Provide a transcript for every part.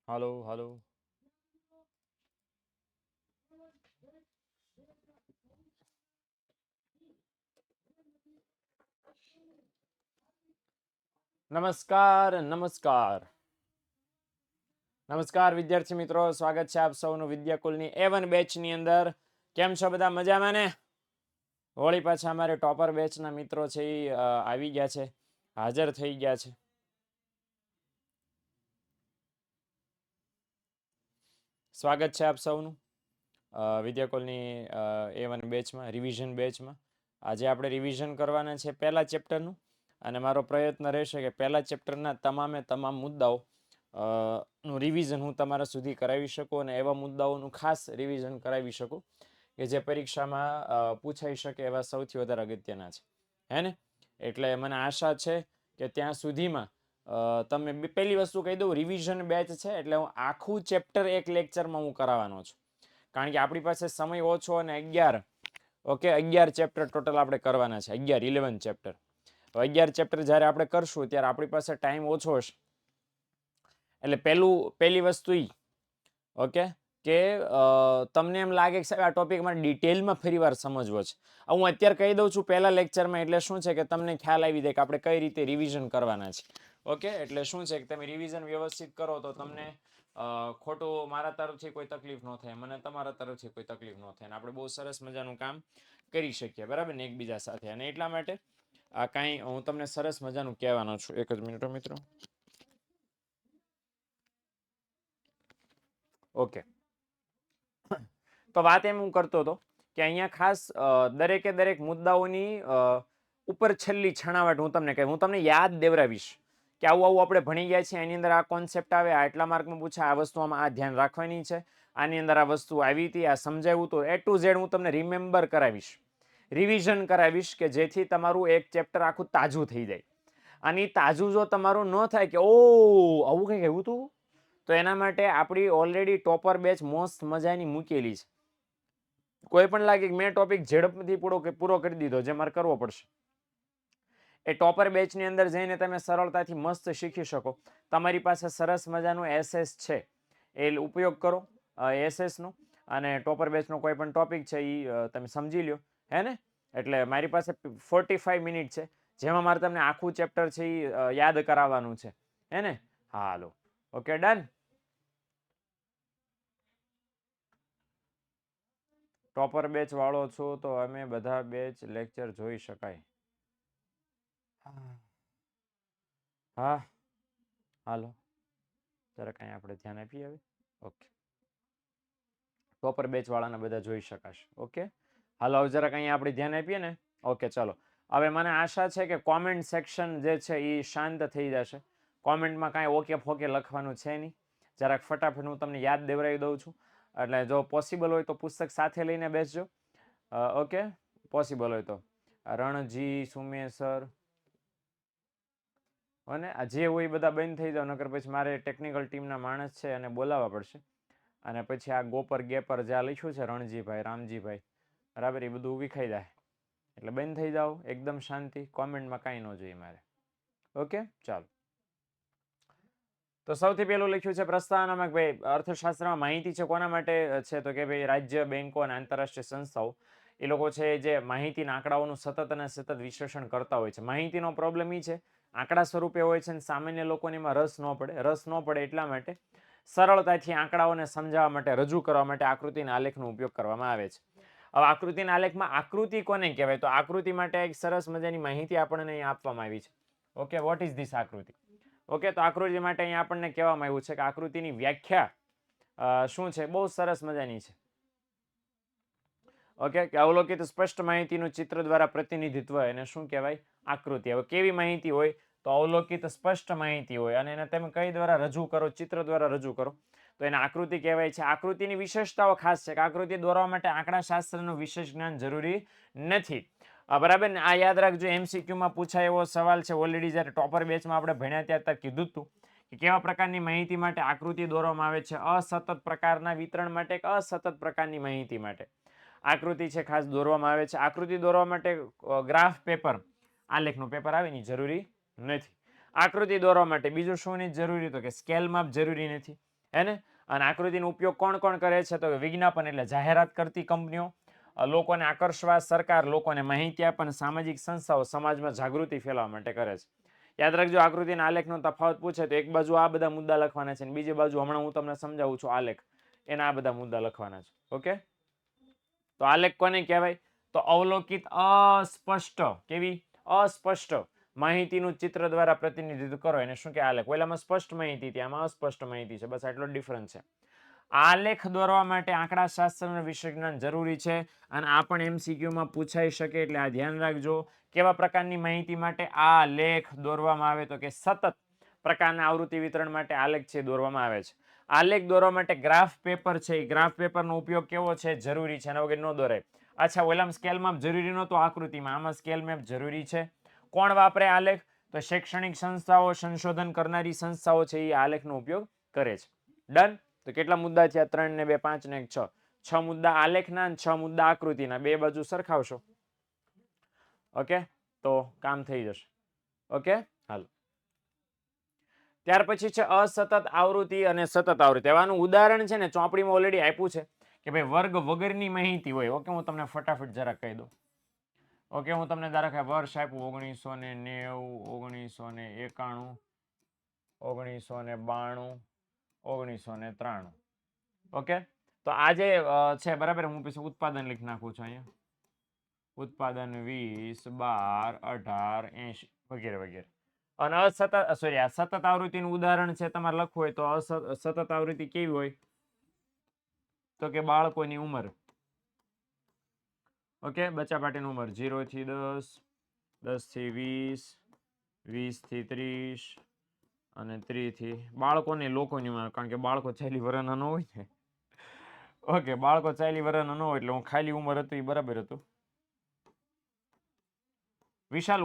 હાલો હાલો. નમસ્કાર નમસ્કાર નમસ્કાર વિદ્યાર્થી મિત્રો, સ્વાગત છે આપ સૌનું વિદ્યાકુલની A1 બેચની અંદર. કેમ છો બધા? મજામાં ને? હોળી પાછા અમારે ટોપર બેચના મિત્રો છે એ આવી ગયા છે, હાજર થઈ ગયા છે. સ્વાગત છે આપ સૌનું વિદ્યાકુલની A1 બેચમાં, રિવિઝન બેચમાં. આજે આપણે રિવિઝન કરવાના છે પહેલા ચેપ્ટરનું, અને મારો પ્રયત્ન રહેશે કે પહેલા ચેપ્ટરના તમામે તમામ મુદ્દાઓ નું રિવિઝન હું તમારા સુધી કરાવી શકું, અને એવા મુદ્દાઓનું ખાસ રિવિઝન કરાવી શકું કે જે પરીક્ષામાં પૂછાઈ શકે એવા સૌથી વધારે અગત્યના છે, હે ને? એટલે મને આશા છે કે ત્યાં સુધીમાં તમે પહેલી વસ્તુ કહી દઉં, રિવિઝન બેચ છે એટલે હું આખું ચેપ્ટર એક લેક્ચરમાં હું કરાવવાનો છું, કારણ કે આપણી પાસે સમય ઓછો અને 11 ચેપ્ટર ટોટલ આપણે કરવાના છે. 11 ચેપ્ટર. 11 ચેપ્ટર જ્યારે આપણે કરશું ત્યારે આપણી પાસે ટાઈમ ઓછો હશે. એટલે પહેલી વસ્તુ ઓકે કે તમને એમ લાગે કે સાહેબ આ ટોપિક મારે ડિટેલમાં ફરીવાર સમજવો છે. હું અત્યારે કહી દઉં છું પહેલા લેક્ચરમાં, એટલે શું છે કે તમને ખ્યાલ આવી જાય કે આપણે કઈ રીતે રિવિઝન કરવાના છે. ઓકે, એટલે શું છે કે તમે રિવિઝન વ્યવસ્થિત કરો તો તમને ખોટું મારા તરફથી કોઈ તકલીફ ન થાય, મને તમારા તરફથી કોઈ તકલીફ ન થાય, અને આપણે બહુ સરસ મજાનું કામ કરી શકીએ, બરાબર ને, એકબીજા સાથે. અને એટલા માટે આ કાંઈ હું તમને સરસ મજાનું કહેવાનો છું. એક જ મિનિટ મિત્રો. ઓકે, તો વાત એમ હું કરતો હતો કે અહીંયા ખાસ દરેકે દરેક મુદ્દાઓની ઉપર છેલ્લી છણાવટ હું તમને યાદ દેવરાવીશ કે આવું આવું આપણે ભણી ગયા છીએ, એની અંદર આ કોન્સેપ્ટ આવે, આ એટલા માર્કમાં પૂછાય, આ વસ્તુમાં આ ધ્યાન રાખવાની છે, આની અંદર આ વસ્તુ આવી હતી, આ સમજાવ્યું, તો A to Z હું તમને રિમેમ્બર કરાવીશ, રિવિઝન કરાવીશ, કે જેથી તમારું એક ચેપ્ટર આખું તાજું થઈ જાય. અને તાજું જો તમારું ન થાય કે ઓ આવું કંઈક એવું હતું, તો એના માટે આપણી ઓલરેડી ટોપર બેચ મસ્ત મજાની મૂકેલી છે. કોઈ પણ લાગે કે મેં ટોપિક ઝડપથી પૂરો કરી દીધો, જે મારે કરવો પડશે, એ ટોપર બેચની અંદર જઈને તમે સરળતાથી મસ્ત શીખી શકો. તમારી પાસે સરસ મજાનું SS છે, એ ઉપયોગ કરો SS નો, અને ટોપર બેચનો કોઈ પણ ટોપિક છે એ તમે સમજી લ્યો, હે ને? એટલે મારી પાસે 45 મિનિટ છે, જેમાં મારે તમને આખું ચેપ્ટર છે એ યાદ કરાવવાનું છે, હે ને? હાલો, ઓકે, ડન. ટોપર બેચ વાળો છું તો અમે બધા બેચ લેક્ચર જોઈ શકાય? હા, હાલો, જરા કાંઈ આપણે ધ્યાન આપીએ હવે. ઓકે, ટોપર બેચ વાળાને બધા જોઈ શકાશે. ઓકે, હાલો, હવે જરા કાંઈ આપણે ધ્યાન આપીએ ને. ઓકે, ચાલો. હવે મને આશા છે કે કોમેન્ટ સેક્શન જે છે એ શાંત થઈ જશે. કોમેન્ટમાં કાંઈ ઓકે ફોકે લખવાનું છે નહીં. જરાક ફટાફટ હું તમને યાદ દેવરાવી દઉં છું, એટલે જો પોસિબલ હોય તો પુસ્તક સાથે લઈને બેસજો. ઓકે, પોસિબલ હોય તો રણજી, સુમેસર અને આ જે હોય બધા બંધ થઈ જાવ, નકર પછી મારે ટેકનિકલ ટીમના માણસ છે અને બોલાવવા પડશે. અને પછી આ ગોપર ગેપર જ્યાં લખ્યું છે રણજીભાઈ, રામજીભાઈ, બરાબર, એ બધું વિખાઈ જાય. એટલે બંધ થઈ જાઓ, એકદમ શાંતિ, કોમેન્ટમાં કાંઈ ન જોઈએ મારે. ઓકે, ચાલો. તો સૌથી પહેલું લખ્યું છે પ્રસ્તાવનામાં કે ભાઈ અર્થશાસ્ત્રમાં માહિતી છે કોના માટે છે, તો કે ભાઈ રાજ્ય, બેંકો અને આંતરરાષ્ટ્રીય સંસ્થાઓ એ લોકો છે જે માહિતીના આંકડાઓનું સતત અને સતત વિશ્લેષણ કરતા હોય છે. માહિતીનો પ્રોબ્લેમ એ છે આંકડા સ્વરૂપે હોય છે, અને સામાન્ય લોકોને એમાં રસ ન પડે એટલા માટે સરળતાથી આંકડાઓને સમજાવવા માટે, રજૂ કરવા માટે આકૃતિના આલેખનો ઉપયોગ કરવામાં આવે છે. હવે આકૃતિના આલેખમાં આકૃતિ કોને કહેવાય, તો આકૃતિ માટે એક સરસ મજાની માહિતી આપણને અહીં આપવામાં આવી છે. ઓકે, વોટ ઇઝ ધીસ આકૃતિ? ઓકે, તો આકૃતિ માટે અહીં આપણને કહેવામાં આવ્યું છે કે આકૃતિની વ્યાખ્યા શું છે, બહુ સરસ મજાની છે. ઓકે, કે અવલોકિત સ્પષ્ટ માહિતીનું ચિત્ર દ્વારા પ્રતિનિધિત્વ એને શું કહેવાય? આકૃતિ. હવે કેવી માહિતી હોય, તો અવલોકિત સ્પષ્ટ માહિતી હોય અને એને તમે કઈ દ્વારા રજૂ કરો, ચિત્ર દ્વારા રજૂ કરો, તો એને આકૃતિ કહેવાય છે. આકૃતિની વિશેષતાઓ ખાસ છે કે આકૃતિ દોરવા માટે આંકડાશાસ્ત્રનું વિશેષ જ્ઞાન જરૂરી નથી, બરાબર ને? આ યાદ રાખજો, MCQમાં પૂછાય એવો સવાલ છે. ઓલરેડી જ્યારે ટોપર બેચમાં આપણે ભણ્યા ત્યારે કીધું હતું કે કેવા પ્રકારની માહિતી માટે આકૃતિ દોરવામાં આવે છે. અસતત પ્રકારના વિતરણ માટે કે અસતત પ્રકારની માહિતી માટે આકૃતિ છે ખાસ દોરવામાં આવે છે. આકૃતિ દોરવા માટે ગ્રાફ પેપર, આલેખનું પેપર આવે ને જરૂરી નથી. આકૃતિ દોરવા માટે બીજું શું નહીં જરૂરી, તો કે સ્કેલ માપ જરૂરી નથી, હે ને? અને આકૃતિનો ઉપયોગ કોણ કોણ કરે છે? તો વિજ્ઞાપન એટલે જાહેરાત કરતી કંપનીઓ, લોકોને આકર્ષવા, સરકાર લોકોને માહિતી આપે, અને સામાજિક સંસ્થાઓ સમાજમાં જાગૃતિ ફેલાવવા માટે કરે છે. યાદ રાખજો, આકૃતિના આલેખનો તફાવત પૂછે તો એક બાજુ આ બધા મુદ્દા લખવાના છે, અને બીજી બાજુ હમણાં હું તમને સમજાવું છું આલેખ, એના આ બધા મુદ્દા લખવાના છે. ઓકે, તો આલેખ કોને કહેવાય? તો અવલોકિત અસ્પષ્ટ, કેવી? અસ્પષ્ટ માહિતીનું ચિત્ર દ્વારા પ્રતિનિધિત્વ કરો એને શું કે આલેખ. ઓલામાં સ્પષ્ટ માહિતી હતી, આમાં અસ્પષ્ટ માહિતી છે, બસ આટલો ડિફરન્સ છે. આલેખ દોરવા માટે આંકડાશાસ્ત્ર વિષય જ્ઞાન જરૂરી છે, અને આ પણ એમસીક્યુમાં પૂછાઈ શકે, એટલે આ ધ્યાન રાખજો. કેવા પ્રકારની માહિતી માટે આલેખ દોરવામાં આવે? તો કે સતત પ્રકારના આવૃત્તિ વિતરણ માટે આલેખ છે દોરવામાં આવે છે. આલેખ દોરવા માટે ગ્રાફ પેપર છે, એ ગ્રાફ પેપરનો ઉપયોગ કેવો છે? જરૂરી છે, એના વગર ન દોરાય. અચ્છા, ઓલામાં સ્કેલ માપ જરૂરી નહોતું આકૃતિમાં, આમાં સ્કેલ મેપ જરૂરી છે. કોણ વાપરે આલેખ? તો શૈક્ષણિક સંસ્થાઓ, સંશોધન કરનારી સંસ્થાઓ છે, એ આલેખનો ઉપયોગ કરે છે. ડન. તો કેટલા મુદ્દા થયા? 3 ને 2 5 ને 1 6. 6 મુદ્દા આલેખના અને 6 મુદ્દા આકૃતિના. બે બાજુ સરખાવશો, ઓકે, તો કામ થઈ જશે. ઓકે, હાલો. ત્યાર પછી છે અસતત આવૃત્તિ અને સતત આવૃત્તિ. આનું ઉદાહરણ છે ને ચોપડીમાં ઓલરેડી આપ્યું છે કે ભાઈ વર્ગ વગરની માહિતી હોય. ઓકે, હું તમને ફટાફટ જરા કહી દઉં. ઓકે, હું તમને ધારો વર્ષ આપ્યું 1990, 1991, 1992, 1993. ઓકે, તો આ જે છે બરાબર, હું પછી ઉત્પાદન લખી નાખું છું અહીંયા. ઉત્પાદન 20, 12, 18, 80 વગેરે વગેરે. અને અસતત, સોરી, આ સતત આવૃત્તિનું ઉદાહરણ છે તમારે લખવું હોય તો સતત આવૃત્તિ કેવી હોય? તો કે બાળકોની ઉંમર. ઓકે, બચ્ચા પાટીની ઉંમર 0 થી 10, 10 થી 20, 20 થી 30, અને 30 થી બાળકોને લોકોની ઉંમર, કારણ કે બાળકો 40 વર્ષના ન હોય ને. ઓકે, બાળકો 40 વર્ષના ન હોય એટલે હું ખાલી ઉંમર હતું એ બરાબર હતું. વિશાલ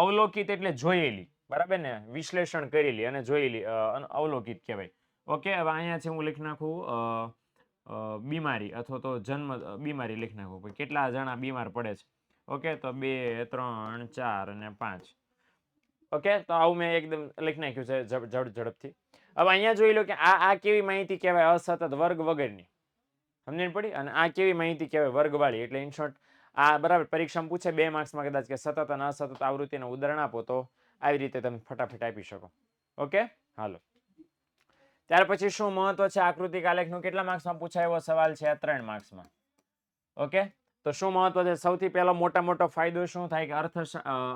અવલોકિત એટલે જોયેલી, બરાબર ને? વિશ્લેષણ કરેલી અને જોયેલી અવલોકિત કહેવાય. ઓકે, હવે અહીંયા છે હું લખી નાખું બીમારી અથવા તો જન્મ બીમારી લખી નાખું. કેટલા જણા બીમાર પડે છે? ઓકે, તો 2, 3, 4 અને 5. ઓકે, તો આવું મેં એકદમ લખી નાખ્યું છે ઝડપથી. હવે અહીંયા જોઈ લો કે આ કેવી માહિતી કહેવાય? અસતત, વર્ગ વગરની. સમજણ પડી? અને આ કેવી માહિતી કહેવાય? વર્ગવાળી. એટલે ઇન શોર્ટ આ બરાબર પરીક્ષામાં પૂછે 2 માર્ક્સમાં કદાચ કે સતત અને અસતત આવૃત્તિનું ઉદાહરણ આપો, તો આવી રીતે તમે ફટાફટ આપી શકો. ઓકે, હાલો. ત્યાર પછી શું મહત્વ છે આકૃતિક આલેખનું? કેટલા માર્ક્સમાં પૂછાય એવો સવાલ છે? 3 માર્ક્સમાં. ઓકે, તો શું મહત્વ છે? સૌથી પહેલો મોટો ફાયદો શું થાય કે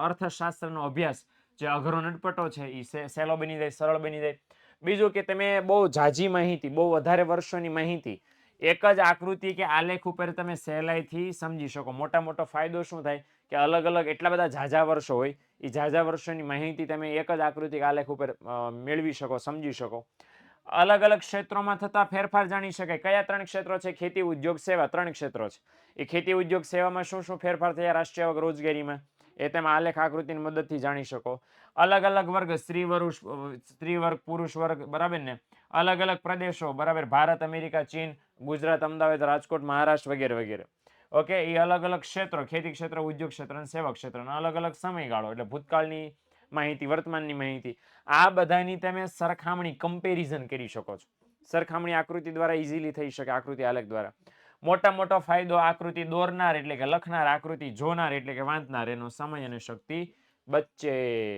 અર્થશાસ્ત્રનો અભ્યાસ જે અઘરો નટપટો છે એ સહેલો બની જાય, સરળ બની જાય. બીજું કે તમે બહુ ઝાઝી માહિતી, બહુ વધારે વર્ષોની માહિતી એક જ આકૃતિ કે આલેખ ઉપર તમે સહેલાઈથી સમજી શકો. મોટો ફાયદો શું થાય કે અલગ અલગ એટલા બધા ઝાઝા વર્ષો હોય, એ ઝાઝા વર્ષોની માહિતી તમે એક જ આકૃતિક આલેખ ઉપર મેળવી શકો, સમજી શકો. અલગ અલગ ક્ષેત્રોમાં થતા ફેરફાર જાણી શકાય. કયા 3 ક્ષેત્રો છે? ખેતી, ઉદ્યોગ, સેવા. 3 ક્ષેત્રો છે. એ ખેતી, ઉદ્યોગ, સેવામાં શું શું ફેરફાર થયા રાષ્ટ્રીય આવક, રોજગારીમાં, એ તમે આલેખ આકૃતિની મદદથી જાણી શકો. અલગ અલગ વર્ગ, સ્ત્રી વર્ગ, પુરુષ વર્ગ, બરાબર ને? અલગ અલગ પ્રદેશો, બરાબર, ભારત, અમેરિકા, ચીન, ગુજરાત, અમદાવાદ, રાજકોટ, મહારાષ્ટ્ર વગેરે વગેરે. ઓકે, એ અલગ અલગ ક્ષેત્રો, ખેતી ક્ષેત્ર, ઉદ્યોગ ક્ષેત્ર અને સેવા ક્ષેત્ર, અલગ અલગ સમયગાળો, એટલે ભૂતકાળની માહિતી, વર્તમાનની માહિતી, આ બધાની તમે સરખામણી, કમ્પેરિઝન કરી શકો છો. સરખામણી આકૃતિ દ્વારા ઇઝીલી થઈ શકે, આકૃતિ આલેખ દ્વારા. મોટો ફાયદો આકૃતિ દોરનાર એટલે કે લખનાર, આકૃતિ જોનાર એટલે કે વાંચનાર, એનો સમય અને શક્તિ બચે.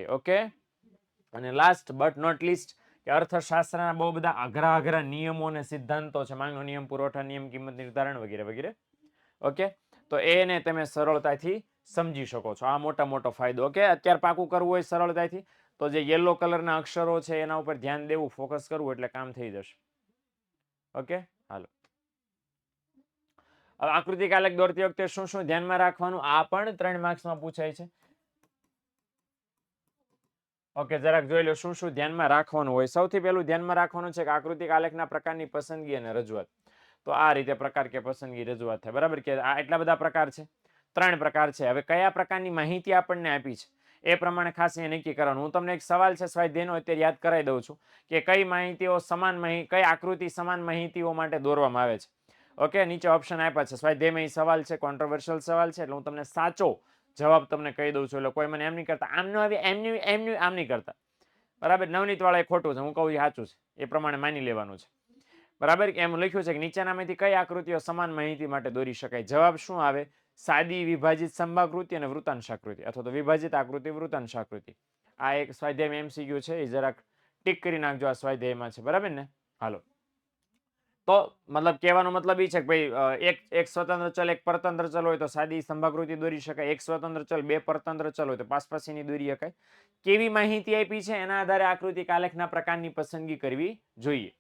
ઓકે, અને લાસ્ટ બટ નોટ લીસ્ટ કે અર્થશાસ્ત્રના બહુ બધા અઘરા નિયમો અને સિદ્ધાંતો છે. માંગનો નિયમ, પુરવઠા નિયમ, કિંમત નિર્ધારણ વગેરે વગેરે. ઓકે, તો એને તમે સરળતાથી સમજી શકો છો. આ મોટો ફાયદો. ઓકે, અત્યારે પાકું કરવું હોય સરળતાથી તો જે યલો કલરના અક્ષરો છે એના ઉપર ધ્યાન દેવું, ફોકસ કરવું, એટલે કામ થઈ જશે. ઓકે, હાલો. હવે આકૃતિક આલેખ દોરતી વખતે શું શું ધ્યાનમાં રાખવાનું? આ પણ 3 માર્ક્સમાં પૂછાય છે. ઓકે, જરાક જોઈ લો શું શું ધ્યાનમાં રાખવાનું હોય. સૌથી પહેલું ધ્યાનમાં રાખવાનું છે કે આકૃતિક આલેખના પ્રકારની પસંદગી અને રજૂઆત. તો આ રીતે પ્રકાર કે પસંદગી, રજૂઆત થાય. બરાબર કે આ એટલા બધા પ્રકાર છે? 3 પ્રકાર છે. હવે કયા પ્રકારની માહિતી આપણને આપી છે એ પ્રમાણે ખાસ એ નક્કી કરવાનું. હું તમને એક સવાલ છે સ્વાધ્યાયનો અત્યારે યાદ કરાવી દઉં છું કે કઈ માહિતીઓ કઈ આકૃતિ સમાન માહિતીઓ માટે દોરવામાં આવે છે. ઓકે, નીચે ઓપ્શન આપ્યા છે. સ્વાધ્યાયમાં એ સવાલ છે, કોન્ટ્રોવર્શિયલ સવાલ છે, એટલે હું તમને સાચો જવાબ તમને કહી દઉં છું. એટલે કોઈ મને એમ નહીં કરતા આમ ન આવે, એમ નહીં કરતા. બરાબર, નવનીત વાળા એ ખોટું છે, હું કહું એ સાચું છે, એ પ્રમાણે માની લેવાનું છે. બરાબર, એમ લખ્યું છે કે નીચેનામાંથી કઈ આકૃતિઓ સમાન માહિતી માટે દોરી શકાય? જવાબ શું આવે? સાદી વિભાજિત સમબાકૃતિ અને વૃતાંશાકૃતિ, અથવા તો વિભાજિત આકૃતિ વૃતાંશાકૃતિ. આ એક સ્વાધ્યાય MCQ છે, એ જરાક ટીક કરી નાખજો, આ સ્વાધ્યાયમાં છે, બરાબર ને? હાલો, તો મતલબ કહેવાનો મતલબ એ છે કે ભાઈ એક સ્વતંત્ર ચલ એક પરતંત્ર ચલ હોય તો સાદી સંભાકૃતિ દોરી શકાય. એક સ્વતંત્ર ચલ બે પરતંત્ર ચલ હોય તો પાસપાસીની દોરી શકાય. કેવી માહિતી આપી છે એના આધારે આકૃતિ આલેખના પ્રકારની પસંદગી કરવી જોઈએ.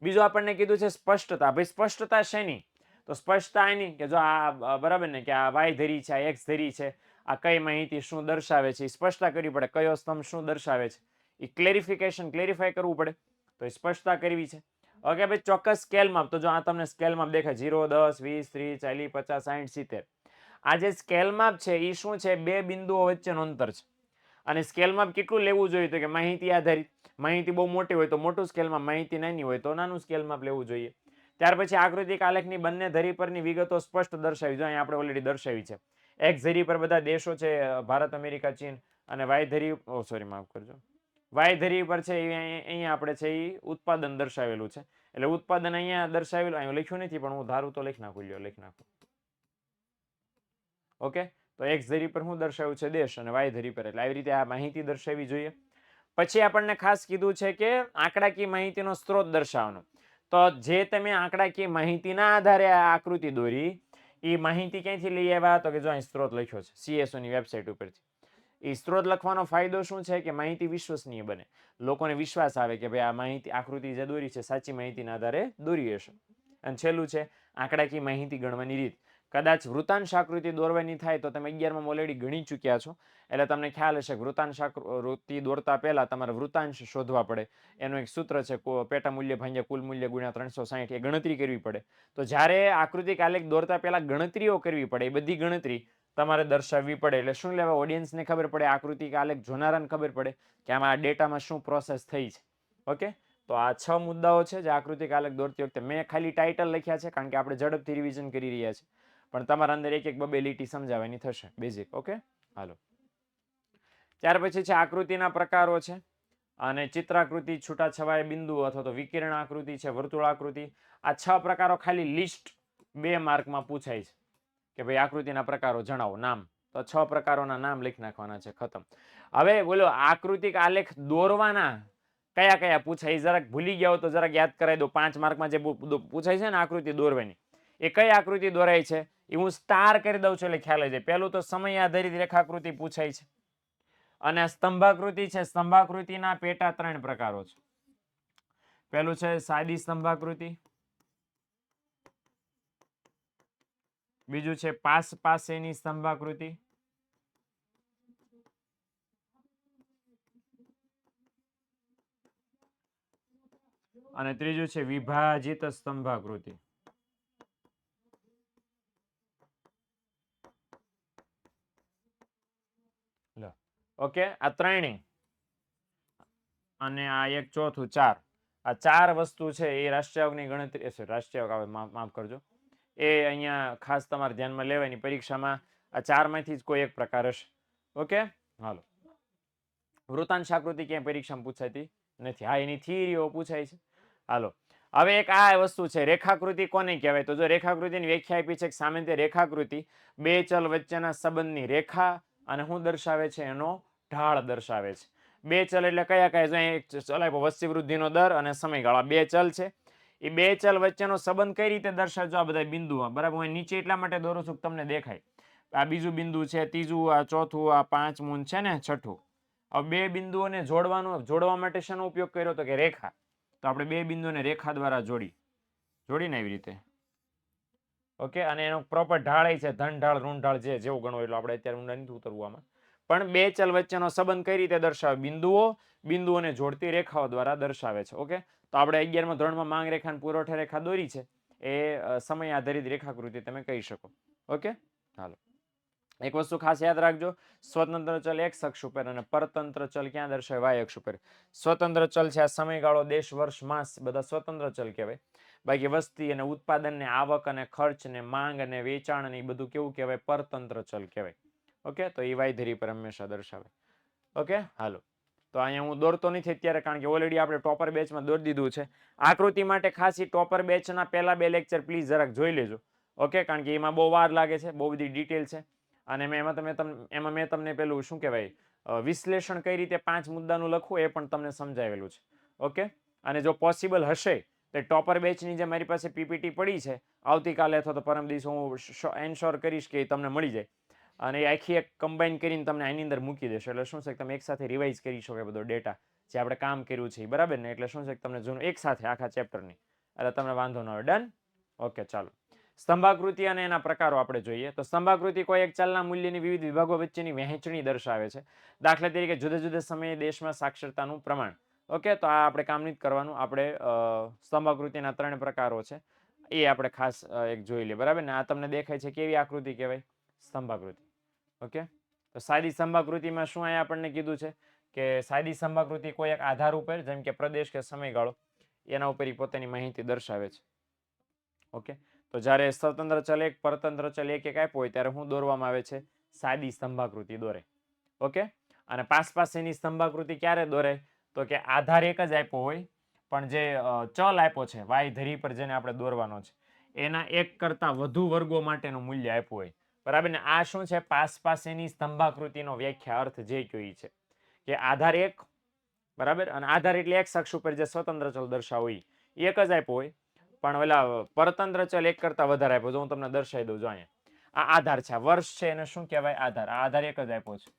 બીજું આપણને કીધું છે સ્પષ્ટતા. ભાઈ સ્પષ્ટતા શેની? તો સ્પષ્ટતા એની કે જો આ બરાબર ને, કે આ વાય ધરી છે, આ એક્સ ધરી છે, આ કઈ માહિતી શું દર્શાવે છે, એ સ્પષ્ટતા કરવી પડે. કયો સ્તંભ શું દર્શાવે છે એ ક્લેરિફાય કરવું પડે, તો એ સ્પષ્ટતા કરવી છે. ઓકે ભાઈ, ચોક્કસ સ્કેલ માપ. તો જો આ તમને સ્કેલ માપ દેખાય 0, 10, 20, 30, 40, 50, 60, 70. આ જે સ્કેલ માપ છે એ શું છે? બે બિંદુઓ વચ્ચેનું અંતર છે. અને સ્કેલ માપ કેટલું લેવું જોઈએ? તો કે માહિતી આધારિત. માહિતી બહુ મોટી હોય તો મોટું સ્કેલ માપ, માહિતી નાની હોય તો નાનું સ્કેલ માપ લેવું જોઈએ. ત્યાર પછી આકૃતિક આલેખની બંને ધરી પરની વિગતો સ્પષ્ટ દર્શાવી. જો અહીંયા આપણે ઓલરેડી દર્શાવી છે. એક્સ ધરી પર બધા દેશો છે, ભારત, અમેરિકા, ચીન, અને વાય ધરી, સોરી માફ કરજો, વાય ધરી પર છે અહીંયા આપણે છે એ ઉત્પાદન દર્શાવેલું છે. એટલે ઉત્પાદન અહીંયા દર્શાવેલું, અહીંયા લખ્યું નથી પણ હું ધારું તો લખી નાખું. લખી નાખું. ઓકે, તો એક્સ ધરી પર શું દર્શાવ્યું છે? દેશ. અને વાય ધરી પર, એટલે આવી રીતે આ માહિતી દર્શાવવી જોઈએ. પછી આપણને ખાસ કીધું છે કે આંકડાકીય માહિતીનો સ્ત્રોત દર્શાવવાનો. તો જે તમે આંકડાકીય માહિતીના આધારે આ આકૃતિ દોરી, એ માહિતી ક્યાંથી લઈ આવ્યા? તો કે જો અહીં સ્ત્રોત લખ્યો છે CSO ની વેબસાઇટ ઉપરથી. એ સ્ત્રોત લખવાનો ફાયદો શું છે? કે માહિતી વિશ્વસનીય બને, લોકોને વિશ્વાસ આવે કે ભાઈ આ માહિતી, આકૃતિ જે દોરી છે સાચી માહિતીના આધારે દોરી હશે. અને છેલ્લું છે આંકડાકીય માહિતી ગણવાની રીત. કદાચ વૃતાંશ આકૃતિ દોરવાની થાય તો તમે 11માં ઓલરેડી ગણી ચૂક્યા છો, એટલે તમને ખ્યાલ હશે. વૃતાંશ આકૃતિ દોરતા પહેલા તમારે વૃતાંશ શોધવા પડે. એનું એક સૂત્ર છે, પેટા મૂલ્ય ભાગ્યા કુલ મૂલ્ય ગુણ્યા 360, એ ગણતરી કરવી પડે. તો જ્યારે આકૃતિક આલેખ દોરતા પહેલા ગણતરીઓ કરવી પડે, એ બધી ગણતરી તમારે દર્શાવવી પડે. એટલે શું લેવા? ઓડિયન્સને ખબર પડે, આકૃતિક આલેખ જોનારાને ખબર પડે કે આમાં આ ડેટામાં શું પ્રોસેસ થઈ છે. ઓકે, તો આ 6 મુદ્દાઓ છે જે આકૃતિક આલેખ દોરતી વખતે. મેં ખાલી ટાઇટલ લખ્યા છે કારણ કે આપણે ઝડપથી રિવિઝન કરી રહ્યા છીએ, પણ તમારા અંદર એક એક બબે લીટી સમજાવવાની થશે બેઝિક. ઓકે, હાલો. ત્યાર પછી છે આકૃતિના પ્રકારો છે, અને ચિત્રાકૃતિ, છૂટાછવાયા બિંદુઓ અથવા તો વિકિરણ આકૃતિ છે, વર્તુળ આકૃતિ. આ 6 પ્રકારો ખાલી લિસ્ટ 2 માર્કમાં પૂછાય છે કે ભાઈ આકૃતિના પ્રકારો જણાવો, નામ. તો 6 પ્રકારોના નામ લખી નાખવાના છે, ખતમ. હવે બોલો આકૃતિક આલેખ દોરવાના કયા કયા પૂછાય? જરાક ભૂલી ગયા હો તો જરાક યાદ કરાવી દો. 5 માર્કમાં જે પૂછાય છે ને આકૃતિ દોરવાની, એ કઈ આકૃતિ દોરાય છે એ હું સ્ટાર કરી દઉં છું એટલે ખ્યાલ આવી જાય. પહેલું તો સમય આધારિત રેખાકૃતિ પૂછાય છે. અને સ્તંભાકૃતિ છે. સ્તંભાકૃતિના પેટા 3 પ્રકારો છે. પહેલું છે સાદી સ્તંભાકૃતિ, બીજું છે પાસેની સ્તંભાકૃતિ, અને ત્રીજું છે વિભાજિત સ્તંભાકૃતિ. ઓકે, આ ત્રણેય, અને આ એક ચોથું, 4. આ 4 વસ્તુ છે એ રાષ્ટ્રીય ગણતરી, રાષ્ટ્રીય માફ કરજો, એ અહીંયા ખાસ તમારે ધ્યાનમાં લેવાની. પરીક્ષામાં આ 4 માંથી જ કોઈ એક પ્રકાર હશે. ઓકે, હાલો. વૃતાંશ આકૃતિ ક્યાંય પરીક્ષામાં પૂછાતી નથી. હા, એની થિયરીઓ પૂછાય છે. હાલો, હવે એક આ વસ્તુ છે રેખાકૃતિ કોને કહેવાય? તો જો રેખાકૃતિની વ્યાખ્યા આપી છે કે સામાન્ય રેખાકૃતિ બે ચલ વચ્ચેના સંબંધની રેખા અને શું દર્શાવે છે? એનો ઢાળ દર્શાવે છે. બે ચલ એટલે કયા કયા? જો એક ચલ આપ્યો વસ્તી વૃદ્ધિનો દર અને સમયગાળો, બે ચલ છે. એ બે ચલ વચ્ચેનો સંબંધ કઈ રીતે દર્શાવજો? આ બધા બિંદુમાં, બરાબર. હું નીચે એટલા માટે દોરું છું કે તમને દેખાય. આ બીજું બિંદુ છે, ત્રીજું, આ ચોથું, આ પાંચમું છે ને છઠ્ઠું. હવે બે બિંદુઓને જોડવા માટે શેનો ઉપયોગ કર્યો? તો કે રેખા. તો આપણે બે બિંદુને રેખા દ્વારા જોડીને આવી રીતે. ઓકે, અને એનો પ્રોપર ઢાળ છે, ધન ઢાળ, ઋણ ઢાળ, જે જેવું ગણો એટલું. આપણે અત્યારે ઊંડા નથી ઉતરવું આમાં. પણ બે ચલ વચ્ચેનો સંબંધ કઈ રીતે દર્શાવે? બિંદુઓને જોડતી રેખાઓ દ્વારા દર્શાવે છે. ઓકે, તો આપણે 11મા ધોરણમાં માંગ રેખા અને પુરવઠા રેખા દોરી છે, એ સમય આધારિત રેખાકૃતિ તમે કહી શકો. ઓકે, હાલો. એક વસ્તુ ખાસ યાદ રાખજો, સ્વતંત્ર ચલ એક્સ અક્ષ ઉપર અને પરતંત્ર ચલ ક્યાં દર્શાવે? વાય અક્ષ ઉપર. સ્વતંત્ર ચલ છે આ સમયગાળો, દેશ, વર્ષ, માસ, બધા સ્વતંત્ર ચલ કહેવાય. બાકી વસ્તી અને ઉત્પાદન ને આવક અને ખર્ચ ને માંગ અને વેચાણ ને એ બધું કેવું કહેવાય? પરતંત્ર ચલ કહેવાય. ઓકે, તો એ વાય ધરી પર હંમેશા દર્શાવે. ઓકે, હાલો. તો અહીંયા હું દોરતો નથી અત્યારે, કારણ કે ઓલરેડી આપણે ટોપર બેચમાં દોરી દીધું છે. આકૃતિ માટે ખાસ ટોપર બેચના પહેલા 2 લેક્ચર પ્લીઝ જરાક જોઈ લેજો. ઓકે, કારણ કે એમાં બહુ વાર લાગે છે, બહુ બધી ડિટેલ છે. અને એમાં મેં તમને પેલું શું કહેવાય, વિશ્લેષણ કઈ રીતે 5 મુદ્દાનું લખવું એ પણ તમને સમજાવેલું છે. ઓકે, અને જો પોસિબલ હશે તો ટોપર બેચની જે મારી પાસે પીપીટી પડી છે, આવતીકાલે અથવા તો પરમ દિવસે હું એન્શ્યોર કરીશ કે તમને મળી જાય, અને એ આખી એક કમ્બાઈન કરીને તમને આની અંદર મૂકી દેશો. એટલે શું છે કે તમે એકસાથે રિવાઇઝ કરી શકો એ બધો ડેટા જે આપણે કામ કર્યું છે, બરાબર ને? એટલે શું છે કે તમને જૂનું એકસાથે આખા ચેપ્ટરની, એટલે તમને વાંધો ન આવે. ડન? ઓકે, ચાલો. સ્તંભાકૃતિ અને એના પ્રકારો આપણે જોઈએ. તો સ્તંભાકૃતિ કોઈ એક ચલના મૂલ્યની વિવિધ વિભાગો વચ્ચેની વહેંચણી દર્શાવે છે. દાખલા તરીકે જુદા જુદા સમયે દેશમાં સાક્ષરતાનું પ્રમાણ. ઓકે, તો આ આપણે કામ નથી કરવાનું. આપણે સ્તંભાકૃતિના 3 પ્રકારો છે એ આપણે ખાસ એક જોઈ લઈએ, બરાબર ને? આ તમને દેખાય છે કેવી આકૃતિ કહેવાય? સ્તંભાકૃતિ. ઓકે, તો સાદી સ્તંભાકૃતિમાં શું અહીંયા આપણને કીધું છે કે સાદી સ્તંભાકૃતિ કોઈ એક આધાર ઉપર, જેમ કે પ્રદેશ કે સમયગાળો, એના ઉપર પોતાની માહિતી દર્શાવે છે. ઓકે, તો જ્યારે સ્વતંત્ર ચલ એક, પરતંત્ર ચલ એક એક આપ્યો હોય ત્યારે શું દોરવામાં આવે છે? સાદી સ્તંભાકૃતિ દોરે. ઓકે, અને પાસની સ્તંભાકૃતિ ક્યારે દોરે? તો કે આધાર એક જ આપ્યો હોય, પણ જે ચલ આપ્યો છે વાય ધરી પર, જેને આપણે દોરવાનો છે, એના એક કરતા વધુ વર્ગો માટેનું મૂલ્ય આપ્યું હોય, બરાબર ને? આ શું છે? પાસની સ્તંભાકૃતિનો વ્યાખ્યા અર્થ જે કયો છે કે આધાર એક, બરાબર, અને આધાર એટલે એક્સ અક્ષ ઉપર જે સ્વતંત્ર ચલ દર્શાવો એ એક જ આપ્યો હોય, પણ ઓલા પરતંત્ર ચલ એક કરતા વધારે આપ્યો. જો હું તમને દર્શાવી દઉં, જો અહીંયા આ આધાર છે, વર્ષ છે, એને શું કહેવાય? આધાર. આ આધાર એક જ આપ્યો છે,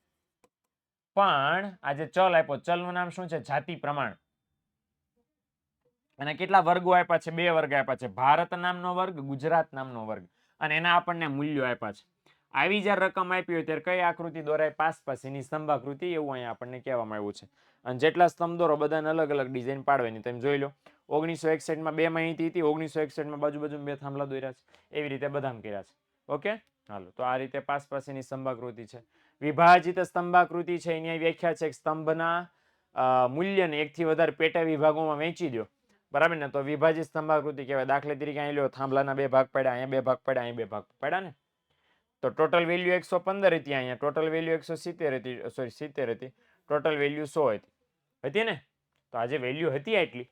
પણ આ જે ચલ આપ્યો, ચલનું નામ શું છે? જાતિ પ્રમાણ. અને કેટલા વર્ગો આપ્યા છે? 2 વર્ગ આપ્યા છે, ભારત નામનો વર્ગ, ગુજરાત નામનો વર્ગ, અને એના આપણને મૂલ્યો આપ્યા છે. આવી જ્યારે રકમ આપી હોય ત્યારે કઈ આકૃતિ દોરાય? પાસની સ્તંભાકૃતિ, એવું અહીંયા આપણને કહેવામાં આવ્યું છે. અને જેટલા સ્તંભ દોરો બધાને અલગ અલગ ડિઝાઇન પાડવાની. તમે જોઈ લો, 1961માં 2 માહિતી હતી, 1961માં બાજુ 2 થાંભલા દોર્યા છે, એવી રીતે બધામાં કર્યા છે. ઓકે, હાલો, તો આ રીતે પાસની સ્તંભાકૃતિ છે. વિભાજિત સ્તંભાકૃતિ છે, એની વ્યાખ્યા છે સ્તંભના મૂલ્યને 1 થી વધારે પેટા વિભાગોમાં વહેંચી દો, બરાબર ને? તો વિભાજિત સ્તંભાકૃતિ કહેવાય. દાખલા તરીકે અહીં લો, થાંભલાના 2 ભાગ પડ્યા, અહીંયા 2 ભાગ પડ્યા, અહીં 2 ભાગ પડ્યા ને, તો ટોટલ વેલ્યુ 115 હતી, અહીંયા ટોટલ વેલ્યુ 170 હતી, સોરી 70 હતી, ટોટલ વેલ્યુ 100 હતી ને? તો આ જે વેલ્યુ હતી એટલી,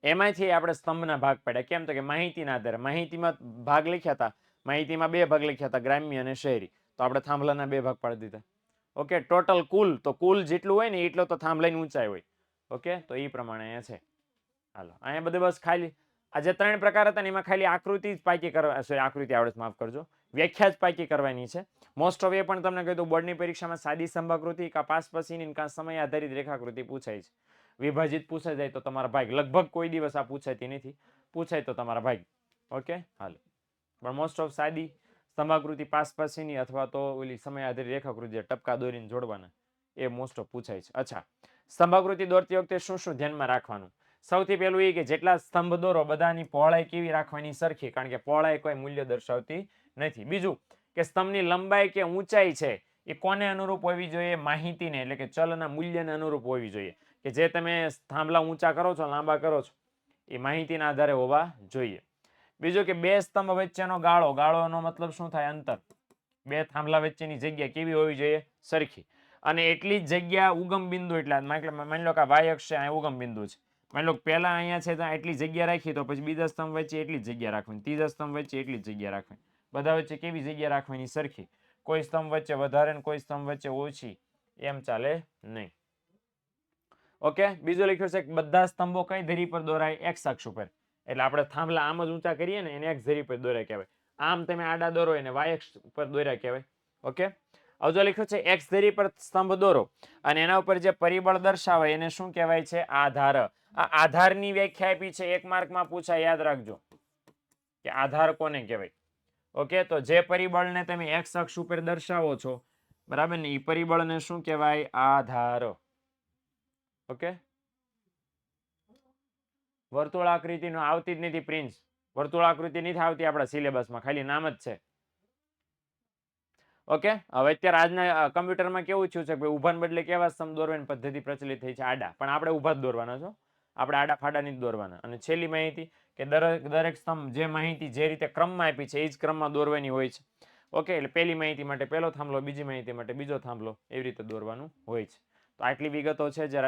એમાંથી આપણે સ્તંભના ભાગ પડ્યા. કેમ? તો કે માહિતીના આધારે. માહિતીમાં ભાગ લખ્યા હતા, માહિતીમાં 2 ભાગ લખ્યા હતા, ગ્રામ્ય અને શહેરી, તો આપણે થાંભલાના 2 ભાગ પાડી દીધા. ઓકે, ટોટલ કુલ, તો કુલ જેટલું હોય ને એટલો તો થાંભલાની ઊંચાઈ હોય. ઓકે, તો એ પ્રમાણે અહીંયા છે. હાલો, અહીંયા બધે બસ ખાલી આ જે 3 પ્રકાર હતા ને એમાં ખાલી આકૃતિ જ પાકી કરવા, સોરી આકૃતિ આવડે, માફ કરજો, વ્યાખ્યા જ પાકી કરવાની છે. મોસ્ટ ઓફ એ પણ તમને કીધું બોર્ડની પરીક્ષામાં સાદી સ્તંભાકૃતિ કા પાસની કા સમય આધારિત રેખાકૃતિ પૂછાય છે. વિભાજિત પૂછાઈ જાય તો તમારા ભાગ, લગભગ કોઈ દિવસ આ પૂછાતી નથી, પૂછાય તો તમારા ભાગ. ઓકે, હાલો, પણ મોસ્ટ ઓફ સાદી સ્તંભાકૃતિ પાસની અથવા તો ઓલી સમય આધારિત રેખાકૃતિ ટપકા દોરીને જોડવાના, એ મોસ્ટ ઓફ પૂછાય છે. અચ્છા, સ્તંભાકૃતિ દોરતી વખતે શું શું ધ્યાનમાં રાખવાનું? સૌથી પહેલું એ કે જેટલા સ્તંભ દોરો બધાની પહોળાઈ કેવી રાખવાની? સરખી, કારણ કે પહોળાઈ કોઈ મૂલ્ય દર્શાવતી નથી. બીજું કે સ્તંભની લંબાઈ કે ઊંચાઈ છે એ કોને અનુરૂપ હોવી જોઈએ? માહિતીને, એટલે કે ચલના મૂલ્યને અનુરૂપ હોવી જોઈએ. કે જે તમે થાંભલા ઊંચા કરો છો, લાંબા કરો છો, એ માહિતીના આધારે હોવા જોઈએ. બીજું કે 2 સ્તંભ વચ્ચેનો ગાળો, ગાળોનો મતલબ શું થાય? અંતર. 2 થાંભલા વચ્ચેની જગ્યા કેવી હોવી જોઈએ? સરખી. અને એટલી જ જગ્યા ઉગમ બિંદુ, એટલે માની લો કે વાય અક્ષ છે, અહીંયા ઉગમ બિંદુ છે, માની લો પહેલા અહીંયા છે ત્યાં એટલી જગ્યા રાખી, તો પછી બીજા સ્તંભ વચ્ચે એટલી જ જગ્યા રાખવાની, ત્રીજા સ્તંભ વચ્ચે એટલી જ જગ્યા રાખવાની, બધા વચ્ચે કેવી જગ્યા રાખવાની? સરખી. કોઈ સ્તંભ વચ્ચે વધારે ને કોઈ સ્તંભ વચ્ચે ઓછી, એમ ચાલે નહીં. ઓકે, બીજું લખ્યું છે કે બધા સ્તંભો કઈ ધરી પર દોરાય? એક્સ અક્ષ ઉપર. એટલે આપણે થાંભલા આમ જ ઊંચા કરીએ ને એને એક્સ ધરી પર દોર્યા કહેવાય. આમ તમે આડા દોરો એને વાય અક્ષ પર દોર્યા કહેવાય. ઓકે, હવે જો લખ્યું છે એક્સ ધરી પર સ્તંભ દોરો અને એના ઉપર જે પરિબળ દર્શાવે એને શું કહેવાય છે? આધાર. આ આધારની વ્યાખ્યા આપી છે, 1 માર્કમાં પૂછાય, યાદ રાખજો કે આધાર કોને કહેવાય. ઓકે, તો જે પરિબળને તમે એક્સ અક્ષ ઉપર દર્શાવો છો, બરાબર ને, એ પરિબળને શું કહેવાય? આધાર. ઓકે, વર્તુળાકૃતિનો આવતી જ નથી પ્રિન્સ, વર્તુળાકૃતિ નથી આવતી આપણા સિલેબસમાં, ખાલી નામ જ છે. ઓકે, હવે અત્યારે આજના કમ્પ્યુટરમાં કેવું થયું છે કે ઊભાને બદલે કેવા સ્તંભ દોરવાની પદ્ધતિ પ્રચલિત થઈ છે? આડા. પણ આપણે ઊભા જ દોરવાના છો, આપણે આડા ફાડા નહીં દોરવાના. અને છેલ્લી માહિતી કે દરેક સ્તંભ જે માહિતી જે રીતે ક્રમમાં આપી છે એ જ ક્રમમાં દોરવાની હોય છે. ઓકે, એટલે પહેલી માહિતી માટે પહેલો થાંભલો, બીજી માહિતી માટે બીજો થાંભલો, એવી રીતે દોરવાનું હોય છે. તો આટલી વિગતો છે જે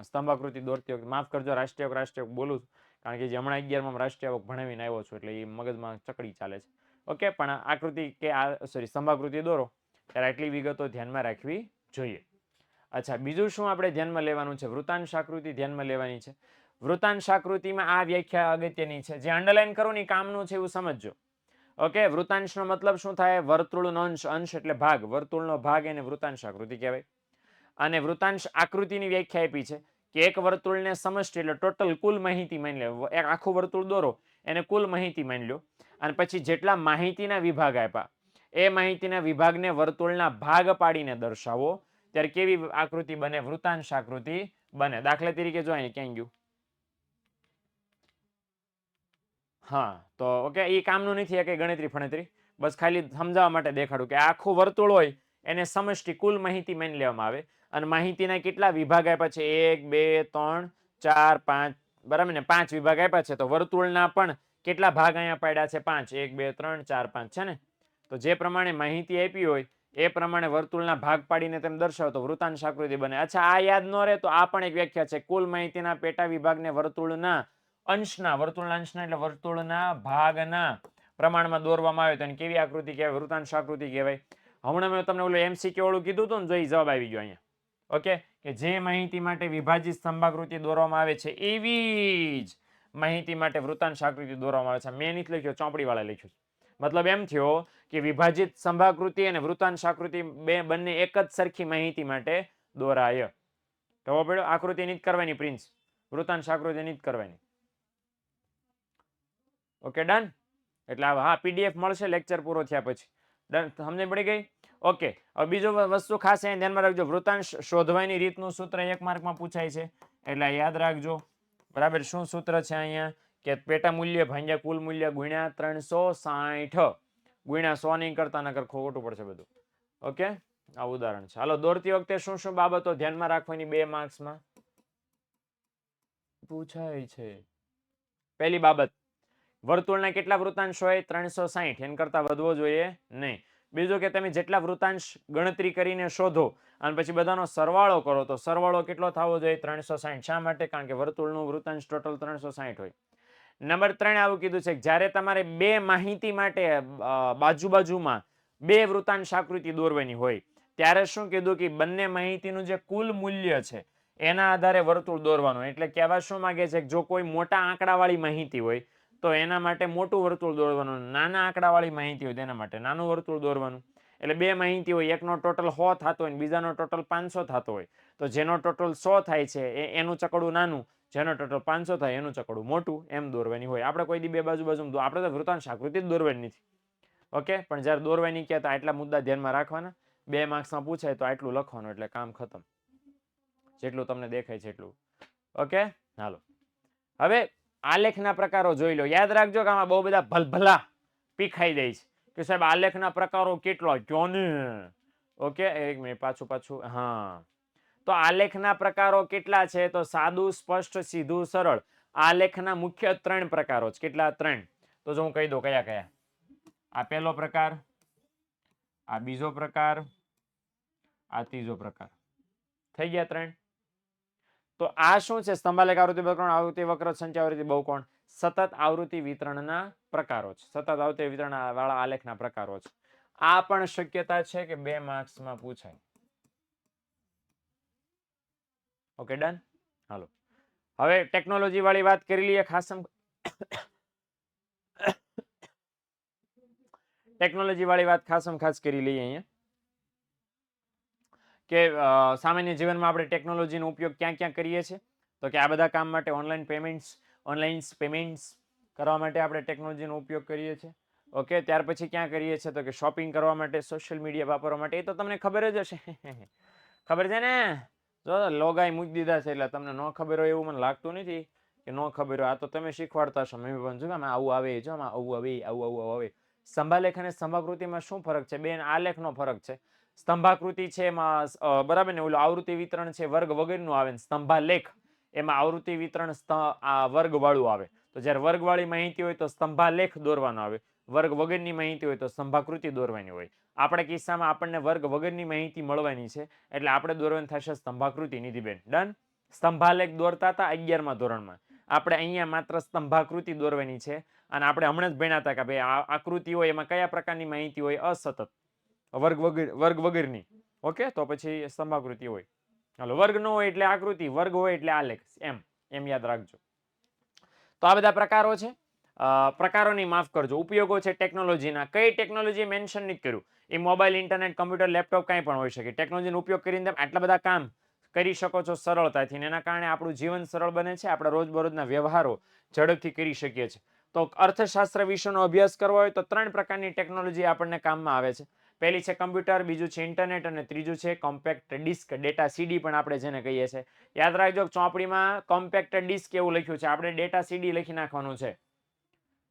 સ્તંભાકૃતિ દોરતી વખતે, માફ કરજો રાષ્ટ્રીય બોલું છું, કારણ કે જે હમણાં 11માં રાષ્ટ્રીય ભણાવીને આવ્યો છું એટલે એ મગજમાં ચકડી ચાલે છે. ઓકે, પણ આકૃતિ કે સ્તંભાકૃતિ દોરો ત્યારે આટલી વિગતો ધ્યાનમાં રાખવી જોઈએ. અચ્છા, બીજું શું આપણે ધ્યાનમાં લેવાનું છે? વૃતાંશ આકૃતિ ધ્યાનમાં લેવાની છે. વૃતાંશ આકૃતિમાં આ વ્યાખ્યા અગત્યની છે, જે અંડરલાઈન કરો ને કામનું છે એવું સમજજો. ઓકે, વૃતાંશનો મતલબ શું થાય? વર્તુળનો અંશ, અંશ એટલે ભાગ, વર્તુળનો ભાગ એને વૃતાંશ આકૃતિ કહેવાય. અને વૃતાંશ આકૃતિની વ્યાખ્યા આપી છે કે એક વર્તુળને સમષ્ટિ એટલે ટોટલ કુલ માહિતી માની લો. એક આખું વર્તુળ દોરો એને કુલ માહિતી માની લો, અને પછી જેટલા માહિતીના વિભાગ આપ્યા એ માહિતીના વિભાગને વર્તુળના ભાગ પાડીને દર્શાવો, ત્યારે કેવી આકૃતિ બને? વૃતાંશ આકૃતિ બને. દાખલા તરીકે જો અહીંયા ક્યાં ગયું? હા, તો ઓકે, એ કામનું નથી કે ગણતરી ફણતરી, બસ ખાલી સમજાવવા માટે દેખાડું કે આખું વર્તુળ હોય એને સમષ્ટિ કુલ માહિતી માની લેવામાં આવે, અને માહિતીના કેટલા વિભાગ આપ્યા છે? 1 2 3 4 5, બરાબર ને? 5 વિભાગ આપ્યા છે, તો વર્તુળના પણ કેટલા ભાગ અહીંયા પાડ્યા છે? 5. 1 2 3 4 5 છે ને? તો જે પ્રમાણે માહિતી આપી હોય એ પ્રમાણે વર્તુળના ભાગ પાડીને તેમ દર્શાવો તો વૃતાંશ આકૃતિ બને. અચ્છા, આ યાદ ન રહે તો આ પણ એક વ્યાખ્યા છે. કુલ માહિતીના પેટા વિભાગને વર્તુળના અંશના, વર્તુળના અંશના એટલે વર્તુળના ભાગના પ્રમાણમાં દોરવામાં આવે તો એને કેવી આકૃતિ કહેવાય? વૃતાંશ આકૃતિ કહેવાય. હમણાં મેં તમને ઓલું MCQ વાળું કીધું હતું ને, જો એ જવાબ આવી ગયો અહીંયા. ઓકે, કે જે માહિતી માટે વિભાજિત સ્તંભાકૃતિ દોરવામાં આવે છે એવી જ માહિતી માટે વૃતાંશ આકૃતિ દોરવામાં આવે છે. મેં નથી લખ્યો, ચોપડી વાળા લખ્યું. મતલબ એમ થયો કે વિભાજિત સ્તંભાકૃતિ અને વૃતાંશ આકૃતિ બંને એક જ સરખી માહિતી માટે દોરાય. ખબર પડ્યો? આકૃતિ નહીં કરવાની પ્રિન્સ, વૃતાંશ આકૃતિ નહીં કરવાની. Okay, done. એટલે હા, PDF મળશે લેક્ચર પૂરો થયા પછી. ડન, સમજ પડી ગઈ? ઓકે, હવે બીજો વસ્તુ ખાસ અહીંયા ધ્યાનમાં રાખજો, વૃતાંશ શોધવાની રીતનું સૂત્ર 1 માર્કમાં પૂછાય છે, એટલે યાદ રાખજો. બરાબર, શું સૂત્ર છે અહીંયા? કે પેટા મૂલ્ય ભાગ્યા કુલ મૂલ્ય ગુણ્યા 360 ગુણ્યા 100 નહીં કરતા, નકર ખોટું પડશે બધું. ઓકે, આ ઉદાહરણ છે. હાલો, દોરતી વખતે શું શું બાબતો ધ્યાનમાં રાખવાની 2 માર્ક્સમાં પૂછાય છે? પહેલી બાબત, વર્તુળના કેટલા વૃતાંશ હોય? 360, એન કરતા વધવો જોઈએ નહીં. બીજું કે તમે જેટલા વૃતાંશ ગણતરી કરીને શોધો અને પછી બધાનો સરવાળો કરો તો સરવાળો કેટલો થવો જોઈએ? 360. શા માટે? કારણ કે વર્તુળનું વૃતાંશ ટોટલ 360 હોય. નંબર 3 આવું કીધું છે કે જ્યારે તમારે બે માહિતી માટે બાજુમાં બે વૃતાંશ આકૃતિ દોરવાની હોય ત્યારે શું કીધું કે બંને માહિતીનું જે કુલ મૂલ્ય છે એના આધારે વર્તુળ દોરવાનું. એટલે કહેવા શું માંગે છે કે જો કોઈ મોટા આંકડાવાળી માહિતી હોય તો એના માટે મોટું વર્તુળ દોરવાનું, નાના આંકડાવાળી માહિતી હોય તેના માટે નાનું વર્તુળ દોરવાનું. એટલે બે માહિતી હોય, એકનો ટોટલ 100 થતો હોય બીજાનો ટોટલ 500 થતો હોય, તો જેનો ટોટલ 100 થાય છે એનું ચકડું નાનું, જેનો ટોટલ 500 થાય એનું ચકડું મોટું, એમ દોરવાની હોય. આપણે કોઈ દી બે બાજુ આપણે તો વૃતાંશ આકૃતિ જ દોરવાની નથી. ઓકે, પણ જ્યારે દોરવાની કહે તો આટલા મુદ્દા ધ્યાનમાં રાખવાના. 2 માર્ક્સમાં પૂછાય તો આટલું લખવાનું એટલે કામ ખતમ, જેટલું તમને દેખાય છે એટલું. ઓકે, હાલો, હવે આલેખના પ્રકારો જોઈ લો. યાદ રાખજો કે આમાં બહુ બધા ભલભલા પીખાઈ દે છે કે સાહેબ આલેખના પ્રકારો કેટલો કયો ને. ઓકે, એક મિનિટ, પાછું. હા, તો આલેખના પ્રકારો કેટલા છે? તો સાદું, સ્પષ્ટ, સીધું, સરળ. આલેખના મુખ્ય 3 પ્રકારો છે. કેટલા? 3. તો જો હું કહી દઉં કયા કયા. આ પહેલો પ્રકાર, આ બીજો પ્રકાર, આ ત્રીજો પ્રકાર. થઈ ગયા 3. તો આ શું છે? સ્તંભાલેખ આવૃત્તિ બહુકોણ, આવૃત્તિ વક્ર, સંચય બહુકોણ. સતત આવૃત્તિ વિતરણના પ્રકારો છે. સતત આવૃત્તિ વિતરણ વાળા આલેખના પ્રકારો છે. આ પણ શક્યતા છે કે 2 માર્ક્સમાં પૂછાય. Okay, done. હાલો, હવે ટેકનોલોજી વાળી વાત કરી લઈએ. ખાસ ટેકનોલોજી વાળી વાત ખાસ કરી લઈએ અહીંયા કે સામાન્ય જીવનમાં આપણે ટેકનોલોજીનો ઉપયોગ ક્યાં ક્યાં કરીએ છીએ? તો કે આ બધા કામ માટે ઓનલાઈન પેમેન્ટ્સ કરવા માટે આપણે ટેકનોલોજીનો ઉપયોગ કરીએ છીએ. ઓકે, ત્યાર પછી ક્યાં કરીએ છીએ? તો કે શોપિંગ કરવા માટે, સોશિયલ મીડિયા વાપરવા માટે. એ તો તમને ખબર જ હશે. ખબર છે ને? જો લોગાઈ મૂકી દીધા છે એટલે તમને ન ખબર હોય એવું મને લાગતું નથી કે ન ખબર હોય. આ તો તમે શીખવાડતા હશો. મેં પણ જો આમાં આવું આવે, જો આમાં આવું આવે, આવું આવે. સ્તંભાલેખ અને સ્તંભાકૃતિમાં શું ફરક છે? બેન, આલેખનો ફરક છે. સ્તંભાકૃતિ છે એમાં બરાબર ને, ઓલું આવૃત્તિ વિતરણ છે વર્ગ વગરનું આવે. સ્તંભાલેખ એમાં આવૃત્તિ વિતરણ વર્ગ વાળું આવે. તો જ્યારે વર્ગ વાળી માહિતી હોય તો સ્તંભાલેખ દોરવાનો આવે. વર્ગ વગરની માહિતી હોય તો સ્તંભાકૃતિ દોરવાની હોય. આપણે કિસ્સામાં આપણને વર્ગ વગરની માહિતી મળવાની છે એટલે આપણે દોરવાની થશે સ્તંભાકૃતિ. નિધિબેન ડન. સ્તંભાલેખ દોરતા હતા 11મા ધોરણમાં. આપણે અહીંયા માત્ર સ્તંભાકૃતિ દોરવાની છે અને આપણે હમણાં જ ભણ્યા હતા કે ભાઈ આ આકૃતિ હોય એમાં કયા પ્રકારની માહિતી હોય? અસતત વર્ગ વગરની. ઓકે, તો પછી સ્તંભાકૃતિ હોય. હાલો, વર્ગ ન હોય એટલે આકૃતિ, વર્ગ હોય એટલે આલેખ. એમ યાદ રાખજો. તો આ બધા પ્રકારો છે. પ્રકારોની માફ કરજો. ઉપયોગો છે ટેકનોલોજીના. કઈ ટેકનોલોજી મેન્શન નથી કર્યું. એ મોબાઈલ, ઇન્ટરનેટ, કમ્પ્યુટર, લેપટોપ કાંઈ પણ હોઈ શકે. ટેકનોલોજીનો ઉપયોગ કરીને તમે આટલા બધા કામ કરી શકો છો સરળતાથી, અને એના કારણે આપણું જીવન સરળ બને છે. આપણે રોજબરોજના વ્યવહારો ઝડપથી કરી શકીએ છીએ. તો અર્થશાસ્ત્ર વિષયનો અભ્યાસ કરવો હોય તો 3 પ્રકારની ટેકનોલોજી આપણને કામમાં આવે છે. પહેલી છે કમ્પ્યુટર, બીજું છે ઇન્ટરનેટ અને ત્રીજું છે કોમ્પેક્ટ ડિસ્ક, ડેટા સીડી પણ આપણે જેને કહીએ છીએ. યાદ રાખજો, ચોપડીમાં કોમ્પેક્ટ ડિસ્ક એવું લખ્યું છે, આપણે ડેટા સીડી લખી નાખવાનું છે.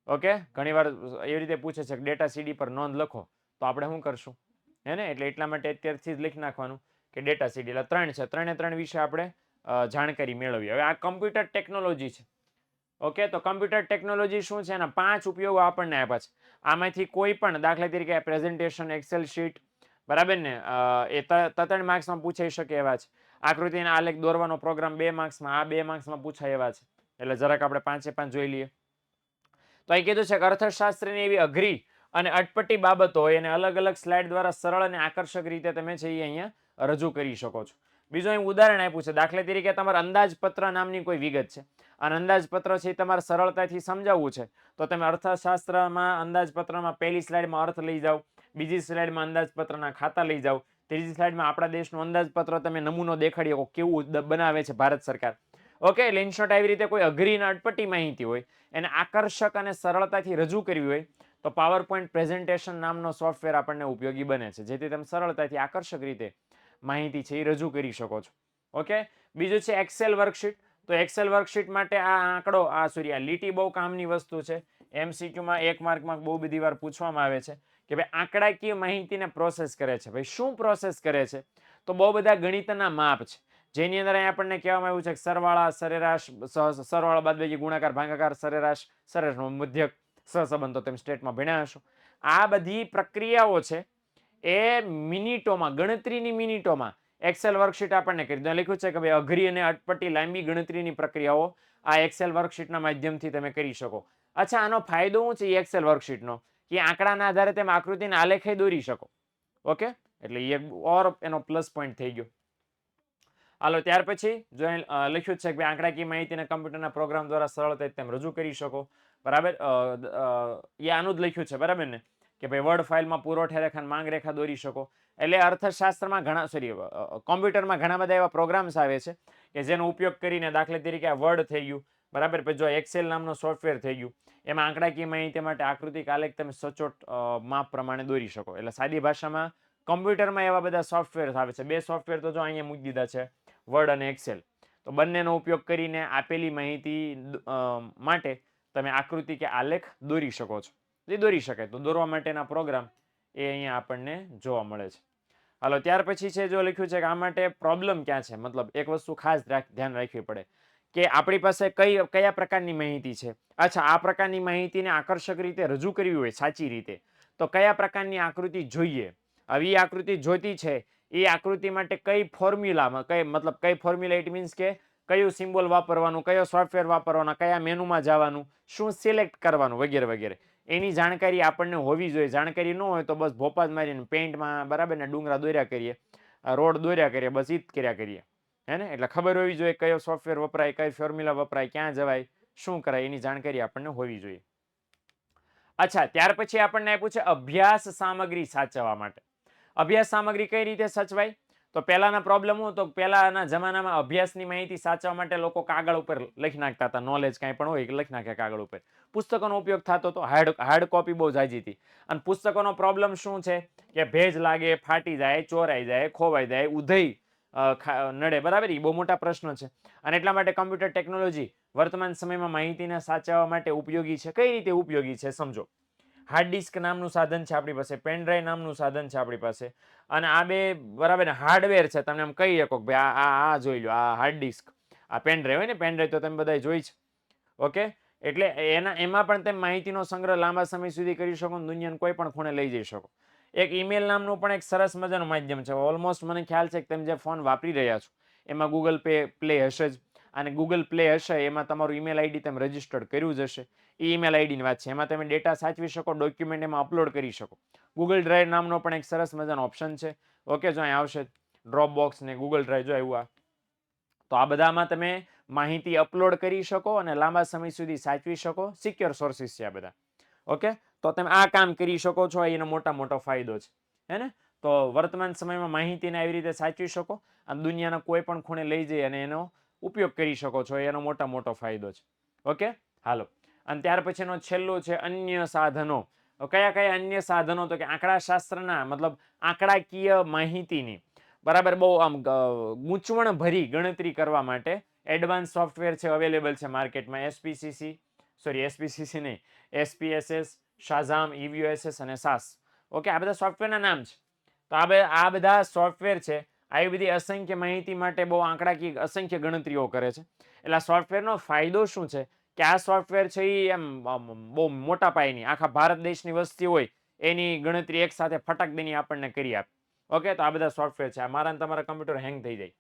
ઓકે, ઘણીવાર એવી રીતે પૂછે છે કે ડેટા સીડી પર નોંધ લખો, તો આપણે શું કરશું? હે ને? એટલે એટલા માટે અત્યારથી જ લખી નાખવાનું કે ડેટા સીડી. એટલે 3 છે, 3 વિશે આપણે જાણકારી મેળવી. હવે આ કમ્પ્યુટર ટેકનોલોજી છે. ઓકે, તો કમ્પ્યુટર ટેકનોલોજી શું છે? એના 5 ઉપયોગો આપણને આપ્યા છે. આમાંથી કોઈ પણ, દાખલા તરીકે પ્રેઝન્ટેશન, એક્સેલ શીટ, બરાબર ને, એ 3 માર્ક્સમાં પૂછાઈ શકે એવા છે. આકૃતિના આલેખ દોરવાનો પ્રોગ્રામ 2 માર્ક્સમાં, આ 2 માર્ક્સમાં પૂછાય એવા છે. એટલે જરાક આપણે 5 જોઈ લઈએ. તો અહીં કીધું છે કે અર્થશાસ્ત્રની એવી અઘરી અને અટપટી બાબતો હોય એને અલગ અલગ સ્લાઇડ દ્વારા સરળ અને આકર્ષક રીતે તમે છે એ અહીંયા રજૂ કરી શકો છો. બીજું અહીં ઉદાહરણ આપ્યું છે. દાખલા તરીકે તમારે અંદાજપત્ર નામની કોઈ વિગત છે અને અંદાજપત્ર છે એ તમારે સરળતાથી સમજાવવું છે, તો તમે અર્થશાસ્ત્રમાં અંદાજપત્રમાં પહેલી સ્લાઇડમાં અર્થ લઈ જાઓ, બીજી સ્લાઇડમાં અંદાજપત્રના ખાતા લઈ જાઓ, ત્રીજી સ્લાઇડમાં આપણા દેશનું અંદાજપત્ર તમે નમૂનો દેખાડી શકો કેવું બનાવે છે ભારત સરકાર. ઓકે, એટલે ઇન શોર્ટ આવી રીતે કોઈ અઘરી અને અટપટી માહિતી હોય એને આકર્ષક અને સરળતાથી રજૂ કરવી હોય તો પાવર પોઈન્ટ પ્રેઝન્ટેશન નામનો સોફ્ટવેર આપણને ઉપયોગી બને છે, જેથી તમે સરળતાથી આકર્ષક રીતે માહિતી છે એ રજૂ કરી શકો છો. ઓકે, બીજું છે એક્સેલ વર્કશીટ. તો એક્સેલ વર્કશીટ માટે આ આંકડો, આ લીટી બહુ કામની વસ્તુ છે. MCQમાં 1 માર્કમાં બહુ બધી વાર પૂછવામાં આવે છે કે ભાઈ આંકડાકીય માહિતીને પ્રોસેસ કરે છે. ભાઈ શું પ્રોસેસ કરે છે? તો બહુ બધા ગણિતના માપ છે, જેની અંદર આપણને કહેવામાં આવ્યું છે કે સરવાળા, સરેરાશ, સરવાળા, બાદબાકી, ગુણાકાર, ભાગાકાર, સરેરાશ, સરેરાશનો મધ્યક, સહસંબંધ તો તમે સ્ટેટમાં ભણ્યા હશો. આ બધી પ્રક્રિયાઓ છે એ મિનિટોમાં, ગણતરીની મિનિટોમાં એક્સેલ વર્કશીટ આપણને કરી દે. લખ્યું છે કે ભાઈ અઘરી અને અટપટી લાંબી ગણતરીની પ્રક્રિયાઓ આ એક્સેલ વર્કશીટના માધ્યમથી તમે કરી શકો. અચ્છા, આનો ફાયદો શું છે એક્સેલ વર્કશીટનો? કે આંકડાના આધારે તમે આકૃતિના આલેખે દોરી શકો. ઓકે, એટલે એ ઓર એનો પ્લસ પોઈન્ટ થઈ ગયો. હાલો, ત્યાર પછી જો લખ્યું છે કે આંકડાકીય માહિતીને કમ્પ્યુટરના પ્રોગ્રામ દ્વારા સરળતાથી તમે રજૂ કરી શકો. બરાબર, એ આનું જ લખ્યું છે, બરાબર ને, કે ભાઈ વર્ડ ફાઇલમાં પુરવઠા રેખા, માંગ રેખા દોરી શકો. એટલે અર્થશાસ્ત્રમાં કોમ્પ્યુટરમાં ઘણા બધા એવા પ્રોગ્રામ્સ આવે છે કે જેનો ઉપયોગ કરીને, દાખલા તરીકે આ વર્ડ થઈ ગયું, બરાબર, પછી જો એક્સેલ નામનો સોફ્ટવેર થઈ ગયું, એમાં આંકડાકીય માહિતી માટે આકૃતિ, આલેખ તમે સચોટ માપ પ્રમાણે દોરી શકો. એટલે સાદી ભાષામાં કમ્પ્યુટરમાં એવા બધા સોફ્ટવેર આવે છે. 2 સોફ્ટવેર તો જો અહીંયા મૂકી દીધા છે, વર્ડ અને એક્સેલ. તો બંનેનો ઉપયોગ કરીને આપેલી માહિતી માટે તમે આકૃતિ કે આલેખ દોરી શકો છો. એ દોરી શકાય. તો દોરવા માટેના પ્રોગ્રામ એ અહીંયા આપણને જોવા મળે છે. હાલો, ત્યાર પછી છે જો લખ્યું છે કે આ માટે પ્રોબ્લેમ ક્યાં છે, મતલબ એક વસ્તુ ખાસ ધ્યાન રાખવી પડે કે આપણી પાસે કયા પ્રકારની માહિતી છે. અચ્છા, આ પ્રકારની માહિતીને આકર્ષક રીતે રજૂ કરવી હોય સાચી રીતે, તો કયા પ્રકારની આકૃતિ જોઈએ? આવી આકૃતિ જોઈતી છે, એ આકૃતિ માટે કઈ ફોર્મ્યુલામાં, કઈ ફોર્મ્યુલા, ઇટ મીન્સ કે કયું સિમ્બોલ વાપરવાનું, કયો સોફ્ટવેર વાપરવાનો, કયા મેનુમાં જવાનું, શું સિલેક્ટ કરવાનું, વગેરે વગેરે, એની જાણકારી આપણને હોવી જોઈએ. જાણકારી ન હોય તો બસ ભોપા જ મારીને પેઇન્ટમાં, બરાબર ને, ડુંગરા દોર્યા કરીએ, રોડ દોર્યા કરીએ, બસ ઈ જ કર્યા કરીએ. હે ને? એટલે ખબર હોવી જોઈએ કયો સોફ્ટવેર વપરાય, કઈ ફોર્મ્યુલા વપરાય, ક્યાં જવાય, શું કરાય, એની જાણકારી આપણને હોવી જોઈએ. અચ્છા, ત્યાર પછી આપણને આપ્યું છે અભ્યાસ સામગ્રી સાચવવા માટે. અભ્યાસ સામગ્રી કઈ રીતે સચવાય? તો પહેલાના પ્રોબ્લેમ હું તો પહેલાના જમાનામાં અભ્યાસની માહિતી સાચવવા માટે લોકો કાગળ ઉપર લખી નાખતા હતા. નોલેજ કાંઈ પણ હોય લખી નાખે કાગળ ઉપર. પુસ્તકોનો ઉપયોગ થતો હતો. હાર્ડ કોપી બહુ જાજી હતી. અને પુસ્તકોનો પ્રોબ્લેમ શું છે કે ભેજ લાગે, ફાટી જાય, ચોરાઈ જાય, ખોવાઈ જાય, ઉધઈ નડે, બરાબર, એ બહુ મોટા પ્રશ્નો છે. અને એટલા માટે કમ્પ્યુટર ટેકનોલોજી વર્તમાન સમયમાં માહિતીને સાચવવા માટે ઉપયોગી છે. કઈ રીતે ઉપયોગી છે સમજો. હાર્ડ ડિસ્ક નામનું સાધન છે આપણી પાસે, પેન ડ્રાઈવ નામનું સાધન છે આપણી પાસે, અને આ બે, બરાબર ને, હાર્ડવેર છે. તમે એમ કહી શકો કે ભાઈ આ જોઈ લો, આ હાર્ડ ડિસ્ક, આ પેન ડ્રાઈવ હોય ને, પેન ડ્રાઈવ તો તમે બધા જોઈ છે. ઓકે, એટલે એમાં પણ તમે માહિતીનો સંગ્રહ લાંબા સમય સુધી કરી શકો, દુનિયાના કોઈ પણ ખૂણે લઈ જઈ શકો. એક ઈમેલ નામનું પણ એક સરસ મજાનું માધ્યમ છે. ઓલમોસ્ટ મને ખ્યાલ છે કે તમે જે ફોન વાપરી રહ્યા છો એમાં ગૂગલ પ્લે હશે જ, અને ગૂગલ પ્લે હશે એમાં તમારું ઈમેલ આઈડી તમે રજીસ્ટર્ડ કર્યું જ હશે. એ ઈમેલ આઈડીની વાત છે. એમાં તમે ડેટા સાચવી શકો, ડોક્યુમેન્ટ એમાં અપલોડ કરી શકો. ગૂગલ ડ્રાઈવ નામનો પણ એક સરસ મજાનો ઓપ્શન છે. ઓકે, જો અહીં આવશે ડ્રોપ બોક્સ ને ગૂગલ ડ્રાઈવ, જો આવ્યું તો આ બધામાં તમે માહિતી અપલોડ કરી શકો અને લાંબા સમય સુધી સાચવી શકો. સિક્યોર સોર્સિસ છે આ બધા. ઓકે, તો તમે આ કામ કરી શકો છો, એનો મોટો ફાયદો છે. હે ને? તો વર્તમાન સમયમાં માહિતીને આવી રીતે સાચવી શકો અને દુનિયાના કોઈ પણ ખૂણે લઈ જઈ અને એનો ઉપયોગ કરી શકો છો, એનો મોટો ફાયદો છે. ઓકે, હાલો. અને ત્યાર પછીનો છેલ્લું છે અન્ય સાધનો. કયા કયા અન્ય સાધનો? તો કે આંકડાશાસ્ત્રના મતલબ આંકડાકીય માહિતીની બરાબર બહુ આમ ગૂંચવણ ભરી ગણતરી કરવા માટે એડવાન્સ સોફ્ટવેર છે, અવેલેબલ છે માર્કેટમાં. એસપીસીસી નહીં, એસપીએસએસ, શાઝામ, ઈવીઓએસએસ અને સાસ. ઓકે, આ બધા સોફ્ટવેરના નામ છે. તો આ બધા સોફ્ટવેર છે, આવી બધી અસંખ્ય માહિતી માટે બહુ આંકડાકીય અસંખ્ય ગણતરીઓ કરે છે. એટલે આ સોફ્ટવેરનો ફાયદો શું છે કે આ સોફ્ટવેર છે એ એમ બહુ મોટા પાયેની આખા ભારત દેશની વસ્તી હોય એની ગણતરી એક સાથે ફટાક દઈને આપણને કરી આપે. ઓકે, તો આ બધા સોફ્ટવેર છે. મારા તમારા કમ્પ્યુટર હેંગ થઈ જાય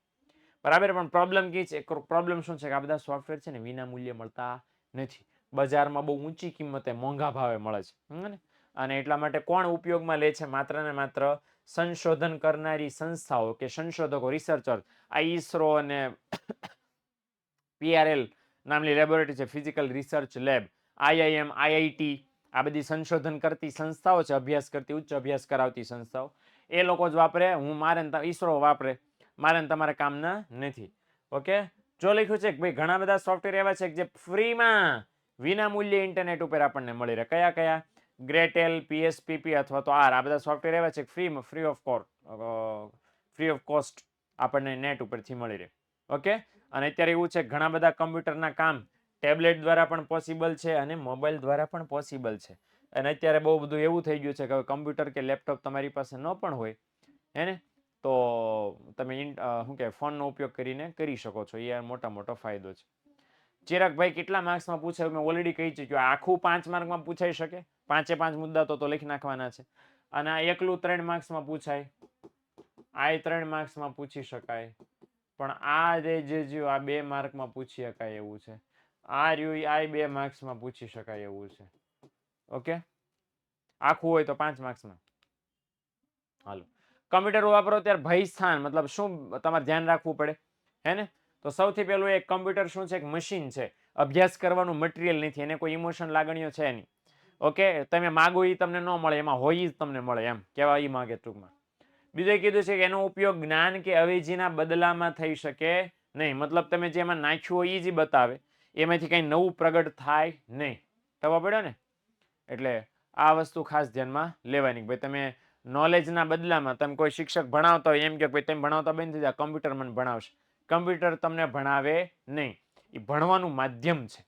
બરાબર, પણ પ્રોબ્લેમ કી છે, પ્રોબ્લેમ શું છે કે આ બધા સોફ્ટવેર છે ને વિના મૂલ્યે મળતા નથી. બજારમાં બહુ ઊંચી કિંમતે મોંઘા ભાવે મળે છે. અને એટલા માટે કોણ ઉપયોગમાં લે છે? માત્ર ને માત્ર સંશોધન કરનારી સંસ્થાઓ કે સંશોધકો, રિસર્ચર. આ ઈસરો અને PRL નામની લેબોરેટરી છે, physical research lab, IIM, IIT, આ બધી સંશોધન કરતી સંસ્થાઓ છે, અભ્યાસ કરતી, ઉચ્ચ અભ્યાસ કરાવતી સંસ્થાઓ. એ લોકો જ વાપરે. મારે ઈસરો વાપરે, મારે તમારે કામના નથી. ઓકે, જો લખ્યું છે કે ભાઈ ઘણા બધા સોફ્ટવેર એવા છે કે જે ફ્રીમાં વિના મૂલ્યે ઇન્ટરનેટ ઉપર આપણને મળી રહે. કયા કયા? ગ્રેટેલ, PSPP અથવા તો આ બધા સોફ્ટવેર એવા છે કે ફ્રી ઓફ કોસ્ટ આપણને નેટ ઉપરથી મળી રહે. ઓકે, અને અત્યારે એવું છે ઘણા બધા કમ્પ્યુટરના કામ ટેબ્લેટ દ્વારા પણ પોસિબલ છે અને મોબાઈલ દ્વારા પણ પોસિબલ છે. અને અત્યારે બહુ બધું એવું થઈ ગયું છે કે કમ્પ્યુટર કે લેપટોપ તમારી પાસે ન પણ હોય હે ને, તો તમે શું કે ફોનનો ઉપયોગ કરીને કરી શકો છો. એ મોટો ફાયદો છે. ચિરાગભાઈ કેટલા માર્ક્સમાં પૂછાય? મેં ઓલરેડી કહી ચૂક્યો, આખું 5 માર્કમાં પૂછાઈ શકે. 5 મુદ્દા તો લખી નાખવાના છે. અને આ એકલું 3 માર્ક્સમાં પૂછાય, આ 3 માર્ક્સમાં પૂછી શકાય, પણ આ જે આ 2 માર્કમાં પૂછી શકાય એવું છે. આ રહ્યું આ 2 માર્ક્સમાં પૂછી શકાય એવું છે. ઓકે, આખું હોય તો 5 માર્ક્સમાં. હાલો, કમ્પ્યુટર વાપરો ત્યારે ભય સ્થાન મતલબ શું તમારે ધ્યાન રાખવું પડે હે ને? તો સૌથી પહેલું એક કમ્પ્યુટર શું છે? એક મશીન છે. અભ્યાસ કરવાનું મટીરિયલ નથી, એને કોઈ ઇમોશન લાગણીઓ છે નહીં. ઓકે, તમે માગો એ તમને ન મળે, એમાં હોય જ તમને મળે, એમ કેવા એ માગે ટૂંકમાં. બીજું કીધું છે કે એનો ઉપયોગ જ્ઞાન કે અવેજીના બદલામાં થઈ શકે નહીં. મતલબ તમે જેમાં નાખ્યું હોય એ જ બતાવે, એમાંથી કંઈ નવું પ્રગટ થાય નહીં. ખબર પડ્યો ને? એટલે આ વસ્તુ ખાસ ધ્યાનમાં લેવાની. ભાઈ તમે નોલેજના બદલામાં તમે કોઈ શિક્ષક ભણાવતા હોય એમ કે ભાઈ તમે ભણાવતા બંધ થઈ જાય, કમ્પ્યુટર મને ભણાવશે. કમ્પ્યુટર તમને ભણાવે નહીં, એ ભણવાનું માધ્યમ છે.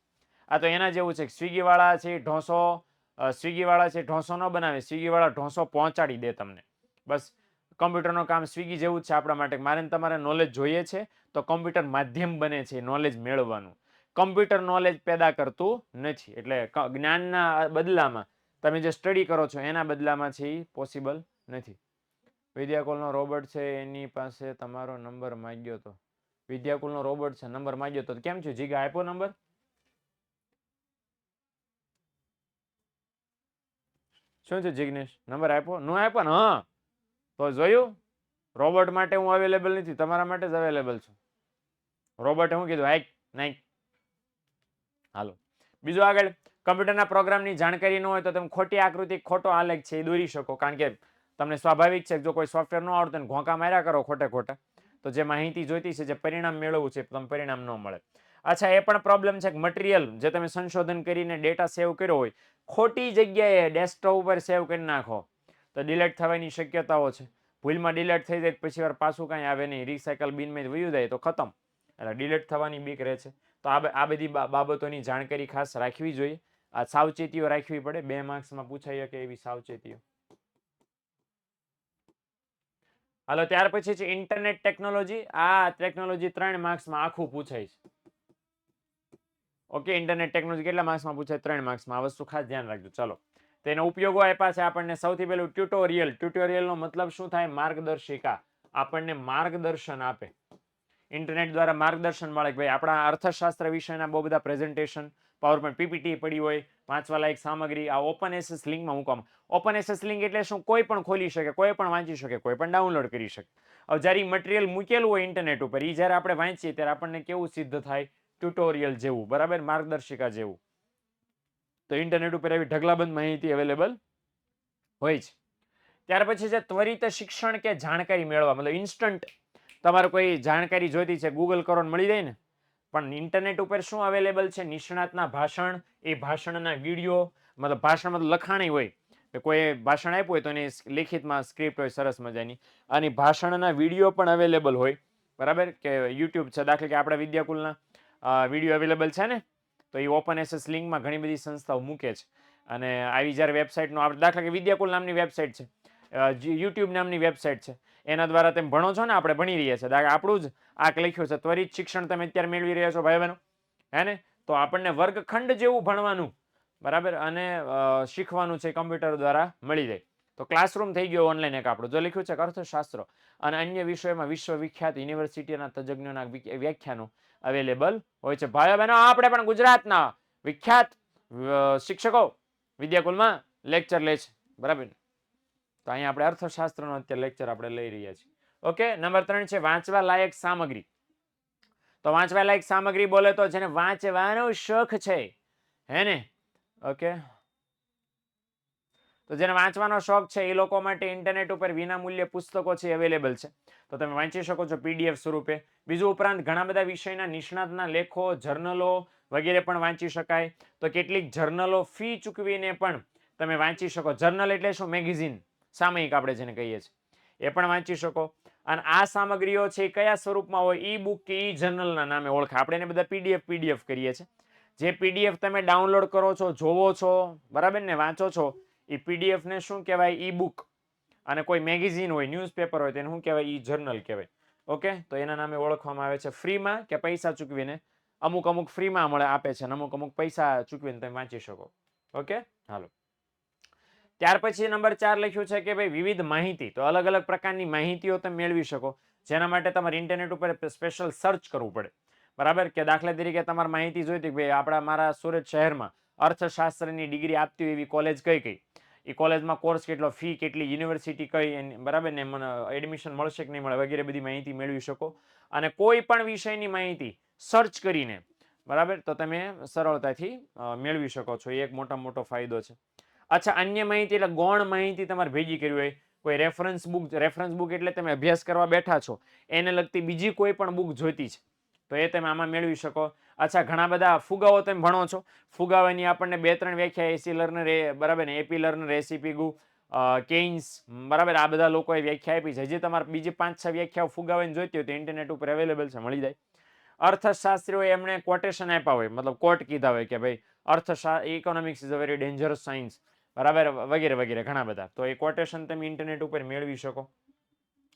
આ તો એના જેવું છે કે સ્વિગીવાળા છે ઢોસો ન બનાવે, સ્વિગીવાળા ઢોસો પહોંચાડી દે તમને. બસ કમ્પ્યુટરનું કામ સ્વિગી જેવું જ છે આપણા માટે. મારે તમારે નોલેજ જોઈએ છે તો કમ્પ્યુટર માધ્યમ બને છે નોલેજ મેળવવાનું. કમ્પ્યુટર નોલેજ પેદા કરતું નથી. એટલે જ્ઞાનના બદલામાં તમે જે સ્ટડી કરો છો એના બદલામાં છે એ પોસિબલ નથી. વિદ્યાકુલનો રોબોટ છે એની પાસે તમારો નંબર માંગ્યો તો. વિદ્યાકુલનો રોબોટ છે, નંબર માંગ્યો તો કેમ છે? જીગા આપ્યો નંબર? શું છે જિગ્નેશ? નંબર આપ્યો? ન આપ્યો ને? હા, તો જોયું, રોબોટ માટે હું અવેલેબલ નથી, તમારા માટે જ અવેલેબલ છું. રોબોટે હું કીધું? હાઈક નાઈક. હાલો, બીજું આગળ કમ્પ્યુટરના પ્રોગ્રામની જાણકારી ન હોય તો તમે ખોટી આકૃતિ, ખોટો આલેખ છે એ દોરી શકો. કારણ કે તમને સ્વાભાવિક છે કે જો કોઈ સોફ્ટવેર ન આવડતું ને ઘોંકા માર્યા કરો ખોટા તો જે માહિતી જોઈતી છે, જે પરિણામ મેળવવું છે, તમને પરિણામ ન મળે. અચ્છા, એ પણ પ્રોબ્લેમ છે કે મટીરિયલ જે તમે સંશોધન કરીને ડેટા સેવ કર્યો હોય ખોટી જગ્યાએ ડેસ્કટોપ ઉપર સેવ કરી નાખો તો ડિલીટ થવાની શક્યતાઓ છે. ભૂલમાં ડિલીટ થઈ જાય પછી વાર પાછું કાંઈ આવે નહીં, રિસાયકલ બિનમાં વયું જાય તો ખતમ. એટલે ડિલીટ થવાની બીક રહે છે. તો આ બધી બાબતોની જાણકારી ખાસ રાખવી જોઈએ. આ સાવચેતીઓ રાખવી પડે. 2 માર્ક્સમાં પૂછાઈ શકે એવી સાવચેતીઓ. હાલો, ત્યાર પછી છે ઇન્ટરનેટ ટેકનોલોજી. આ ટેકનોલોજી 3 માર્ક્સમાં આખું પૂછાય છે. ઓકે, ઇન્ટરનેટ ટેકનોલોજી કેટલા માર્ક્સમાં પૂછાય? 3 માર્ક્સમાં. આ વસ્તુ ખાસ ધ્યાન રાખજો. ચલો, તેના ઉપયોગો આપ્યા છે આપણને. સૌથી પહેલું ટ્યુટોરિયલ. ટ્યુટોરિયલનો મતલબ શું થાય? માર્ગદર્શિકા. આપણને માર્ગદર્શન આપે. ઇન્ટરનેટ દ્વારા માર્ગદર્શન મળે કે ભાઈ આપણા અર્થશાસ્ત્ર વિષયના બહુ બધા પ્રેઝન્ટેશન, પાવરપોઈન્ટ પીપીટી પડી હોય, વાંચવા લાયક સામગ્રી આ ઓપન એસએસ લિંકમાં મૂકવામાં. ઓપન એસએસ લિંક એટલે શું? કોઈ પણ ખોલી શકે, કોઈ પણ વાંચી શકે, કોઈ પણ ડાઉનલોડ કરી શકે. હવે જ્યારે મટીરિયલ મૂકેલું હોય ઇન્ટરનેટ ઉપર, એ જ્યારે આપણે વાંચીએ ત્યારે આપણને કેવું સિદ્ધ થાય? ટ્યુટોરિયલ જેવું, બરાબર, માર્ગદર્શિકા જેવું. તો ઇન્ટરનેટ ઉપર એવી ઢગલાબંધ માહિતી અવેલેબલ હોય છે. ત્યાર પછી છે ત્વરિત શિક્ષણ કે જાણકારી મેળવવા, મતલબ ઇન્સ્ટન્ટ તમારે કોઈ જાણકારી જોઈતી છે, ગૂગલ કરો મળી જાય ને. પણ ઇન્ટરનેટ ઉપર શું અવેલેબલ છે? નિષ્ણાતના ભાષણ, એ ભાષણના વિડીયો, મતલબ ભાષણમાં લખાણી હોય, કોઈ ભાષણ આપ્યું હોય તો એની લિખિતમાં સ્ક્રિપ્ટ હોય સરસ મજાની, અને ભાષણના વિડીયો પણ અવેલેબલ હોય, બરાબર. કે યુટ્યુબ છે, દાખલા કે આપણા વિદ્યાકુલના વિડીયો અવેલેબલ છે ને, તો એ ઓપન એસએસ લિંકમાં ઘણી બધી સંસ્થાઓ મૂકે છે. અને આવી જ્યારે વેબસાઇટનો આપણે દાખલા કે વિદ્યાકુલ નામની વેબસાઇટ છે, યુટ્યુબ નામની વેબસાઇટ છે, એના દ્વારા તમે ભણો છો ને, આપણે ભણી રહ્યા છીએ, આપણું જ આ લખ્યું છે ત્વરિત શિક્ષણ તમે અત્યારે મેળવી રહ્યા છો ભાઈ બહેનો, હે ને. તો આપણને વર્ગખંડ જેવું ભણવાનું, બરાબર, અને શીખવાનું છે કમ્પ્યુટર દ્વારા મળી જાય. તો ક્લાસરૂમ થઈ ગયો ઓનલાઈન એક આપણું. જો લખ્યું છે અર્થશાસ્ત્ર અને અન્ય વિષયોમાં વિશ્વવિખ્યાત યુનિવર્સિટીના તજજ્ઞોના વ્યાખ્યાનો અવેલેબલ હોય છે. ભાઈઓ બહેનો, આપણે પણ ગુજરાતના વિખ્યાત શિક્ષકો વિદ્યાકુલમાં લેક્ચર લે છે, બરાબર. તો અહીંયા આપણે અર્થશાસ્ત્રનો અત્યારે લેક્ચર આપણે લઈ રહ્યા છીએ. ઓકે, નંબર 3 છે વાંચવા લાયક સામગ્રી. તો વાંચવા લાયક સામગ્રી બોલે તો જેને વાંચવાનો શોખ છે, હે ને, ઓકે, તો જેને વાંચવાનો શોખ છે એ લોકો માટે ઇન્ટરનેટ ઉપર વિનામૂલ્ય પુસ્તકો છે અવેલેબલ છે. તો તમે વાંચી શકો છો પીડીએફ સ્વરૂપે. બીજું ઉપરાંત ઘણા બધા વિષયના નિષ્ણાતના લેખો, જર્નલો વગેરે પણ વાંચી શકાય. તો કેટલીક જર્નલો ફી ચૂકવીને પણ તમે વાંચી શકો. જર્નલ એટલે શું? મેગેઝિન, સામયિક આપણે જેને કહીએ છીએ, એ પણ વાંચી શકો. અને આ સામગ્રીઓ છે કયા સ્વરૂપમાં હોય? ઈ બુક કે ઈ જર્નલના નામે ઓળખાય. આપણે એને બધા પીડીએફ કરીએ છીએ. જે પીડીએફ તમે ડાઉનલોડ કરો છો, જોવો છો, બરાબર ને, વાંચો છો, એ પીડીએફ ને શું કહેવાય? E book. અને કોઈ મેગેઝિન હોય, ન્યૂઝપેપર હોય, તેને શું કહેવાય? ઈ જર્નલ કહેવાય. ઓકે, તો એના નામે ઓળખવામાં આવે છે. ફ્રીમાં કે પૈસા ચૂકવીને, અમુક ફ્રીમાં મળે આપે છે, અને અમુક પૈસા ચૂકવીને તમે વાંચી શકો. ઓકે, હાલો. ત્યાર પછી નંબર 4 લખ્યું છે કે ભાઈ વિવિધ માહિતી. તો અલગ અલગ પ્રકારની માહિતીઓ તમે મેળવી શકો, જેના માટે તમારે ઇન્ટરનેટ ઉપર સ્પેશિયલ સર્ચ કરવું પડે, બરાબર. કે દાખલા તરીકે તમારે માહિતી જોઈતી કે ભાઈ મારા સુરત શહેરમાં અર્થશાસ્ત્રની ડિગ્રી આપતી હોય એવી કોલેજ કઈ, એ કોલેજમાં કોર્સ કેટલો, ફી કેટલી, યુનિવર્સિટી કઈ, બરાબર ને, મને એડમિશન મળશે કે નહીં મળે વગેરે બધી માહિતી મેળવી શકો. અને કોઈ પણ વિષયની માહિતી સર્ચ કરીને, બરાબર, તો તમે સરળતાથી મેળવી શકો છો. એ એક મોટો ફાયદો છે. અચ્છા, અન્ય માહિતી એટલે ગૌણ માહિતી તમારે ભેગી કરવી હોય, કોઈ રેફરન્સ બુક એટલે તમે અભ્યાસ કરવા બેઠા છો, એને લગતી બીજી કોઈ પણ બુક જોઈતી છે તો એ તમે આમાં મેળવી શકો. અચ્છા, ઘણા બધા ફુગાઓ તમે ભણો છો, ફુગાવાની આપણને 2-3 વ્યાખ્યા એસી લર્નર, બરાબર ને, એપી લર્નર, એસીપી ગુ, કેઇન્સ, બરાબર, આ બધા લોકોએ વ્યાખ્યા આપી છે. જે તમારે બીજી 5-6 વ્યાખ્યાઓ ફુગાવાની જોઈતી હોય તો ઇન્ટરનેટ ઉપર અવેલેબલ છે, મળી જાય. અર્થશાસ્ત્રીઓએ એમણે કોટેશન આપ્યા હોય, મતલબ કોટ કીધા હોય કે ભાઈ economics is a very dangerous science, બરાબર, વગેરે ઘણા બધા. તો એ કોટેશન તમે ઇન્ટરનેટ ઉપર મેળવી શકો.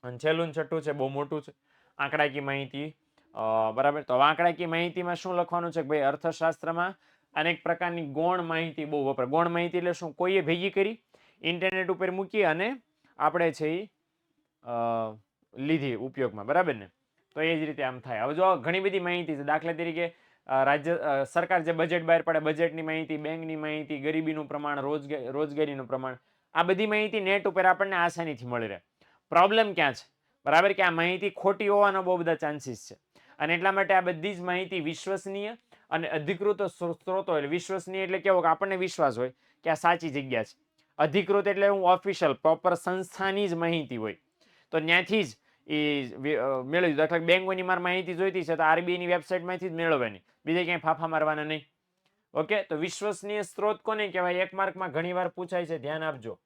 અને છેલ્લું છઠ્ઠું છે, બહુ મોટું છે, આંકડાકીય માહિતી. બરાબર, તો આંકડાકીય માહિતીમાં શું લખવાનું છે કે ભાઈ અર્થશાસ્ત્રમાં અનેક પ્રકારની ગૌણ માહિતી બહુ વપરાય. ગૌણ માહિતી એટલે શું? કોઈએ ભેગી કરી, ઇન્ટરનેટ ઉપર મૂકી અને આપણે છે એ લીધી ઉપયોગમાં, બરાબર ને. તો એ જ રીતે આમ થાય. હવે જો ઘણી બધી માહિતી છે, દાખલા તરીકે સરકાર જે બજેટ બહાર પાડે, બજેટની માહિતી, બેંકની માહિતી, ગરીબીનું પ્રમાણ, રોજગારીનું પ્રમાણ, આ બધી માહિતી નેટ ઉપર આપણને આસાનીથી મળી રહે. પ્રોબ્લેમ ક્યાં છે? બરાબર, કે આ માહિતી ખોટી હોવાના બહુ બધા ચાન્સીસ છે. અને એટલા માટે આ બધી જ માહિતી વિશ્વસનીય અને અધિકૃત સ્ત્રોતો, એટલે વિશ્વસનીય એટલે કેવો કે આપણને વિશ્વાસ હોય કે આ સાચી જગ્યા છે. અધિકૃત એટલે હું ઓફિશિયલ પ્રોપર સંસ્થાની જ માહિતી હોય, તો ત્યાંથી જ એ મેળવી. દાખલા બેંકોની મારે માહિતી જોઈતી છે તો આરબીઆઈની વેબસાઇટમાંથી જ મેળવવાની, બીજે ક્યાંય ફાફા મારવાના નહીં. ઓકે, તો વિશ્વસનીય સ્ત્રોત કોને કહેવાય? એક માર્કમાં ઘણીવાર પૂછાય છે, ધ્યાન આપજો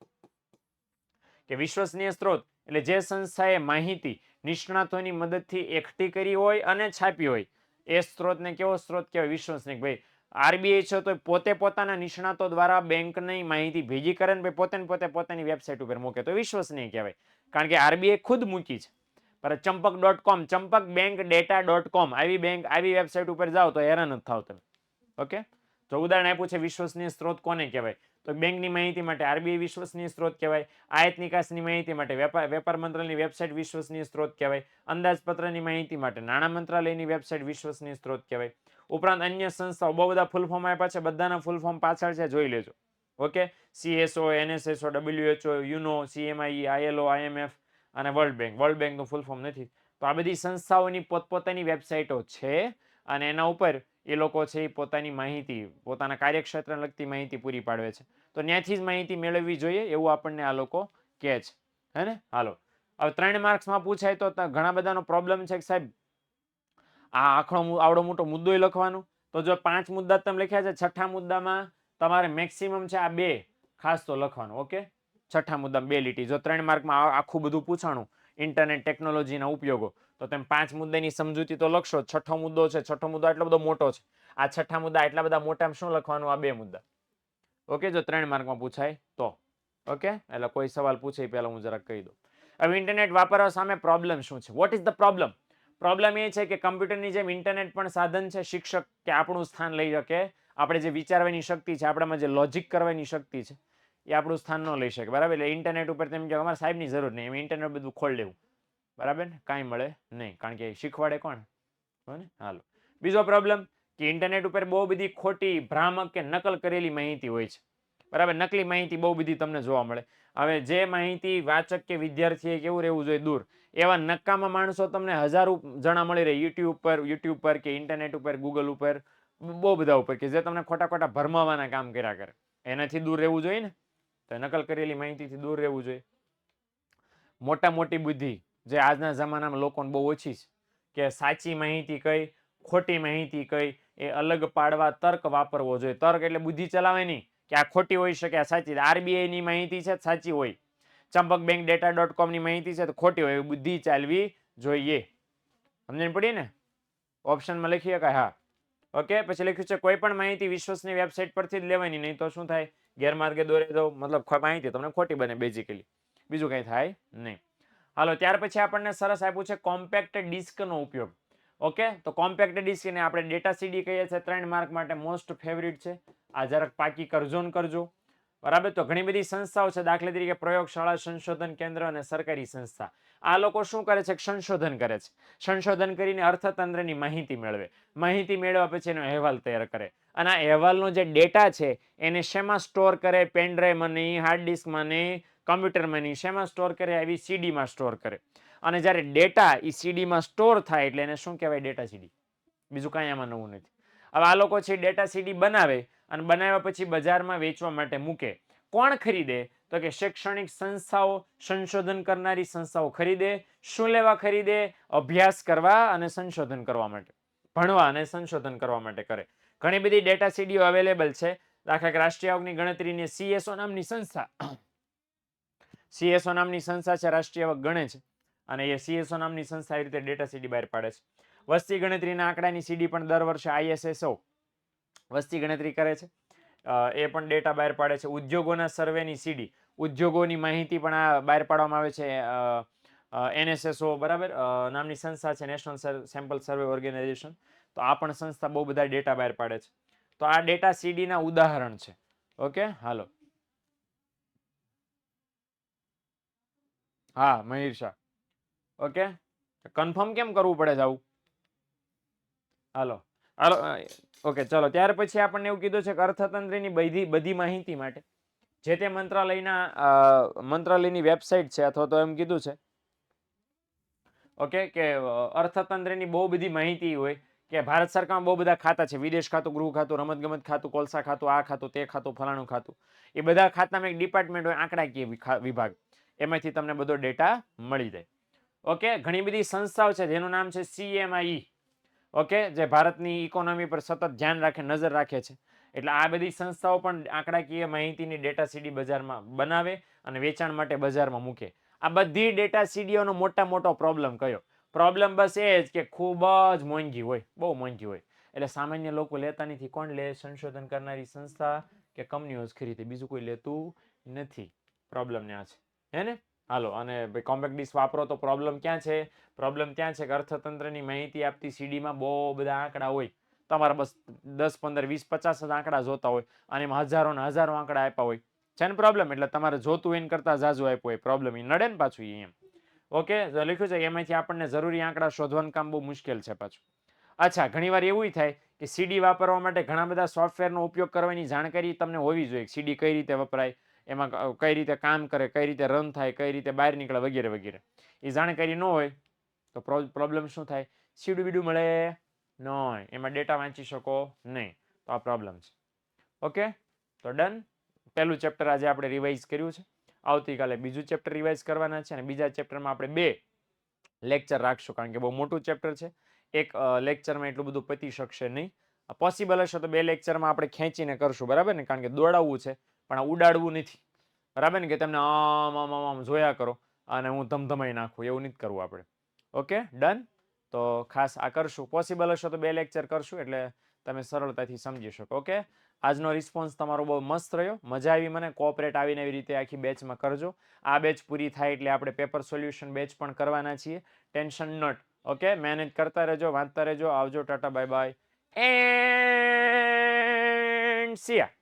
કે વિશ્વસનીય સ્ત્રોત એટલે જે સંસ્થાએ માહિતી નિષ્ણાતોની મદદથી એકઠી કરી હોય અને છાપી હોય, એ સ્ત્રોતને કેવો સ્ત્રોત કહેવાય? વિશ્વસનીય. ભાઈ આરબીઆઈ છે તો પોતે પોતાના નિષ્ણાતો દ્વારા બેંકની માહિતી ભેગી કરે ને પોતે પોતાની વેબસાઇટ ઉપર મૂકે તો વિશ્વસનીય કહેવાય. કારણ કે આરબીઆઈ ખુદ મૂકી છે. પર ચંપક.com, ચંપક બેંક ડેટા .com આવી વેબસાઇટ ઉપર જાઓ તો હેરાન જ થાવ તમે. ઓકે, તો ઉદાહરણ આપ્યું છે વિશ્વસનીય સ્ત્રોત કોને કહેવાય, તો બેંકની માહિતી માટે આરબીઆઈ વિશ્વસનીય સ્ત્રોત કહેવાય, આયાત નિકાસની માહિતી માટે વેપાર મંત્રાલયની વેબસાઇટ વિશ્વસનીય સ્ત્રોત કહેવાય, અંદાજપત્રની માહિતી માટે નાણાં મંત્રાલયની વેબસાઇટ વિશ્વસનીય સ્ત્રોત કહેવાય. ઉપરાંત અન્ય સંસ્થાઓ બહુ બધા ફૂલ ફોર્મ આપ્યા છે, બધાના ફૂલ ફોર્મ પાછળ છે, જોઈ લેજો. Okay, CSO, NSSO, WHO, UNO, CMI, ILO, IMF અને વર્લ્ડ બેંક. વર્લ્ડ બેંકનું ફૂલ ફોર્મ નથી. તો આ બધી સંસ્થાઓની પોતપોતાની વેબસાઇટો છે અને એના ઉપર એ લોકો છે એ પોતાની માહિતી, પોતાના કાર્યક્ષેત્રને લગતી માહિતી પૂરી પાડવે છે. તો ત્યાંથી જ માહિતી મેળવવી જોઈએ એવું આપણને આ લોકો કહે છે. હે ને? હાલો, હવે 3 માર્ક્સમાં પૂછાય તો ઘણા બધાનો પ્રોબ્લેમ છે કે સાહેબ આ આવડો મોટો મુદ્દો લખવાનો, તો જો 5 મુદ્દા તમે લખ્યા છે, છઠ્ઠા મુદ્દામાં તમારે મેક્સિમમ છે આ 2 ખાસ તો લખવાનું. ઓકે, છઠ્ઠા મુદ્દામાં 2 લીટી. જો 3 માર્કમાં આખું બધું પૂછાણું ઇન્ટરનેટ ટેકનોલોજીના ઉપયોગો, તો તમે 5 મુદ્દાની સમજૂતી તો લખશો. છઠ્ઠો મુદ્દો છે, છઠ્ઠો મુદ્દો એટલો બધો મોટો છે, આ છઠ્ઠા મુદ્દા એટલા બધા મોટામાં શું લખવાનું? આ 2 મુદ્દા. ઓકે, જો 3 માર્કમાં પૂછાય તો. ઓકે, એટલે કોઈ સવાલ પૂછે પહેલા હું જરાક કહી દઉં. હવે ઇન્ટરનેટ વાપરવા સામે પ્રોબ્લેમ શું છે? What is the problem? Problem એ છે કે કમ્પ્યુટરની જેમ ઇન્ટરનેટ પણ સાધન છે. શિક્ષક કે આપણું સ્થાન લઈ શકે, આપણે જે વિચારવાની શક્તિ છે, આપણામાં જે લોજિક કરવાની શક્તિ છે, એ આપણું સ્થાન ન લઈ શકે. બરાબર? એટલે ઇન્ટરનેટ ઉપર તેમ કે અમારા સાહેબની જરૂર નહીં, એમ ઇન્ટરનેટ બધું ખોલી લેવું. બરાબર ને? કાંઈ મળે નહીં, કારણ કે શીખવાડે કોણ? હાલો, બીજો પ્રોબ્લેમ કે ઇન્ટરનેટ ઉપર બહુ બધી ખોટી, ભ્રામક કે નકલ કરેલી માહિતી હોય છે. બરાબર? નકલી માહિતી બહુ બધી તમને જોવા મળે. હવે જે માહિતી વાચક કે વિદ્યાર્થીએ કેવું રહેવું જોઈએ દૂર, એવા નકામા માણસો તમને હજારો જણા મળી રહે યુટ્યુબ પર કે ઇન્ટરનેટ ઉપર, ગૂગલ ઉપર, બહુ બધા ઉપર, કે જે તમને ખોટા ખોટા ભરમાવાના કામ કર્યા કરે. એનાથી દૂર રહેવું જોઈએ ને, તો નકલ કરેલી માહિતીથી દૂર રહેવું જોઈએ. મોટી બુદ્ધિ જે આજના જમાનામાં લોકોને બહુ ઓછી છે, કે સાચી માહિતી કઈ, ખોટી માહિતી કઈ, એ અલગ પાડવા તર્ક વાપરવો જોઈએ. તર્ક એટલે બુદ્ધિ ચલાવે નહીં કે આ ખોટી હોઈ શકે, આ સાચી. RBI ની માહિતી છે સાચી હોય, ચંપકબેંકડેટા.com ની માહિતી છે તો ખોટી હોય, બુદ્ધિ ચાલવી જોઈએ. સમજણ પડી ને? ઓપ્શનમાં લખી શકાય. હા, ઓકે. પછી લખ્યું છે કોઈ પણ માહિતી વિશ્વસનીય વેબસાઇટ પરથી જ લેવાની, નહીં તો શું થાય? ગેરમાર્ગે દોરે તો મતલબ માહિતી તમને ખોટી બને બેઝિકલી, બીજું કંઈ થાય નહીં. હાલો, ત્યાર પછી આપણને સરસ આપ્યું છે કોમ્પેક્ટ ડિસ્કનો ઉપયોગ. ઓકે, તો કોમ્પેક્ટ ડિસ્ક ને આપણે ડેટા CD કહીએ છીએ. 3 માર્ક માટે મોસ્ટ ફેવરિટ છે. આ જરાક પાકી કરજો ને કરજો. બરાબર? તો ઘણી બધી સંસ્થાઓ છે, દાખલા તરીકે પ્રયોગશાળા, સંશોધન કેન્દ્ર અને સરકારી સંસ્થા. આ લોકો શું કરે છે? સંશોધન કરે છે. સંશોધન કરીને અર્થતંત્રની માહિતી મેળવે. માહિતી મેળવ્યા પછી એનો અહેવાલ તૈયાર કરે. અને આ અહેવાલનો જે ડેટા છે એને શેમાં સ્ટોર કરે? પેનડ્રાઈવમાં નહીં, હાર્ડ ડિસ્કમાં નહીં, કમ્પ્યુટરમાં નહીં, શેમાં સ્ટોર કરે? આવી CD માં સ્ટોર કરે. અને જ્યારે ડેટા એ CD માં સ્ટોર થાય એટલે એને શું કહેવાય? Data CD. બીજું કાંઈ આમાં નવું નથી. હવે આ લોકો છે ડેટા CD બનાવે અને બનાવ્યા પછી બજારમાં વેચવા માટે મૂકે. કોણ ખરીદે? તો કે શૈક્ષણિક સંસ્થાઓ, સંશોધન કરનારી સંસ્થાઓ ખરીદે. શું લેવા ખરીદે? અભ્યાસ કરવા અને સંશોધન કરવા માટે, ભણવા અને સંશોધન કરવા માટે કરે. ઘણી બધી ડેટા CDઓ અવેલેબલ છે. દાખલા કે રાષ્ટ્રીય આવકની ગણતરીની CSO નામની સંસ્થા, CSO નામની સંસ્થા છે, રાષ્ટ્રીય આવક ગણે છે, અને એ CSO નામની સંસ્થા એ રીતે ડેટા CD બહાર પાડે છે. વસ્તી ગણતરીના આંકડાની CD પણ દર વર્ષે ISSO વસ્તી ગણતરી કરે છે, એ પણ ડેટા બહાર પાડે છે. ઉદ્યોગોના સર્વેની CD, ઉદ્યોગોની માહિતી પણ આ બહાર પાડવામાં આવે છે. NSSO બરાબર નામની સંસ્થા છે, નેશનલ સેમ્પલ સર્વે ઓર્ગેનાઇઝેશન. તો આ પણ સંસ્થા બહુ બધા ડેટા બહાર પાડે છે. તો આ ડેટા CD ના ઉદાહરણ છે. ઓકે, હાલો. હા, મહીર શાહ. ઓકે, કન્ફર્મ કેમ કરવું પડે છે આવું? હાલો હાલો, ઓકે, ચલો. ત્યાર પછી આપણને એવું કીધું છે કે અર્થતંત્રની બધી માહિતી માટે જે તે મંત્રાલયની વેબસાઇટ છે, અથવા તો એમ કીધું છે ઓકે કે અર્થતંત્રની બહુ બધી માહિતી હોય કે ભારત સરકારમાં બહુ બધા ખાતા છે, વિદેશ ખાતું, ગૃહ ખાતું, રમતગમત ખાતું, કોલસા ખાતું, આ ખાતું, તે ખાતું, ફલાણું ખાતું. એ બધા ખાતામાં એક ડિપાર્ટમેન્ટ હોય, આંકડાકીય વિભાગ. એમાંથી તમને બધો ડેટા મળી જાય. ઓકે, ઘણી બધી સંસ્થાઓ છે જેનું નામ છે CMI. ઓકે, જે ભારતની ઇકોનોમી પર સતત ધ્યાન રાખે, નજર રાખે છે. એટલે આ બધી સંસ્થાઓ પણ આંકડાકીય માહિતીની ડેટા CD બજારમાં બનાવે અને વેચાણ માટે બજારમાં મૂકે. આ બધી ડેટા CDઓનો મોટો પ્રોબ્લેમ કયો? પ્રોબ્લેમ બસ એ જ કે ખૂબ જ મોંઘી હોય, બહુ મોંઘી હોય. એટલે સામાન્ય લોકો લેતા નથી. કોણ લે? સંશોધન કરનારી સંસ્થા કે કંપનીઓ જ ખરીદે, બીજું કોઈ લેતું નથી. પ્રોબ્લેમ ને આ છે, હે ને? હાલો, અને ભાઈ કોમ્પેક્ટ ડિસ્ક વાપરો તો પ્રોબ્લેમ ક્યાં છે? પ્રોબ્લેમ ત્યાં છે કે અર્થતંત્રની માહિતી આપતી CDમાં બહુ બધા આંકડા હોય. તમારા બસ 10 15 20 50 જ આંકડા જોતા હોય અને એમાં હજારો ને હજારો આંકડા આપ્યા હોય છે ને પ્રોબ્લેમ. એટલે તમારે જોતું એને કરતા જાજુ આપ્યું હોય પ્રોબ્લેમ એ નડે ને પાછું ઈ એમ. ઓકે, લખ્યું છે એમાંથી આપણને જરૂરી આંકડા શોધવાનું કામ બહુ મુશ્કેલ છે પાછું. અચ્છા, ઘણીવાર એવું થાય કે સીડી વાપરવા માટે ઘણા બધા સોફ્ટવેરનો ઉપયોગ કરવાની જાણકારી તમને હોવી જોઈએ. સીડી કઈ રીતે વપરાય, એમાં કઈ રીતે કામ કરે, કઈ રીતે રન થાય, કઈ રીતે બહાર નીકળે, વગેરે વગેરે. એ જાણકારી ન હોય તો પ્રોબ્લેમ શું થાય? સીડું બીડું મળે નહીં, એમાં ડેટા વાંચી શકો નહીં, તો આ પ્રોબ્લેમ છે. ઓકે, તો ડન. પહેલું ચેપ્ટર આજે આપણે રિવાઇઝ કર્યું છે. આવતીકાલે બીજું ચેપ્ટર રિવાઇઝ કરવાના છે અને બીજા ચેપ્ટરમાં આપણે 2 લેક્ચર રાખશું, કારણ કે બહુ મોટું ચેપ્ટર છે. એક લેક્ચરમાં એટલું બધું પતી શકશે નહીં. પોસિબલ હશે તો 2 લેક્ચરમાં આપણે ખેંચીને કરશું, બરાબર ને? કારણ કે દોડાવવું છે પણ આ ઉડાડવું નથી, બરાબર ને? કે તમને આમ આમ આમ જોયા કરો અને હું ધમધમાઈ નાખું, એવું નથી કરવું આપણે. Okay, done. તો ખાસ આ કરશું. પોસિબલ હશે તો 2 લેક્ચર કરશું એટલે તમે સરળતાથી સમજી શકો. ઓકે, આજનો રિસ્પોન્સ તમારો બહુ મસ્ત રહ્યો, મજા આવી મને. કોઓપરેટ આવીને એવી રીતે આખી બેચમાં કરજો. આ બેચ પૂરી થાય એટલે આપણે પેપર સોલ્યુશન બેચ પણ કરવાના છીએ. Tension not. ઓકે, મહેનત કરતા રહેજો, વાંચતા રહેજો. આવજો, Tata, bye bye and C yeah.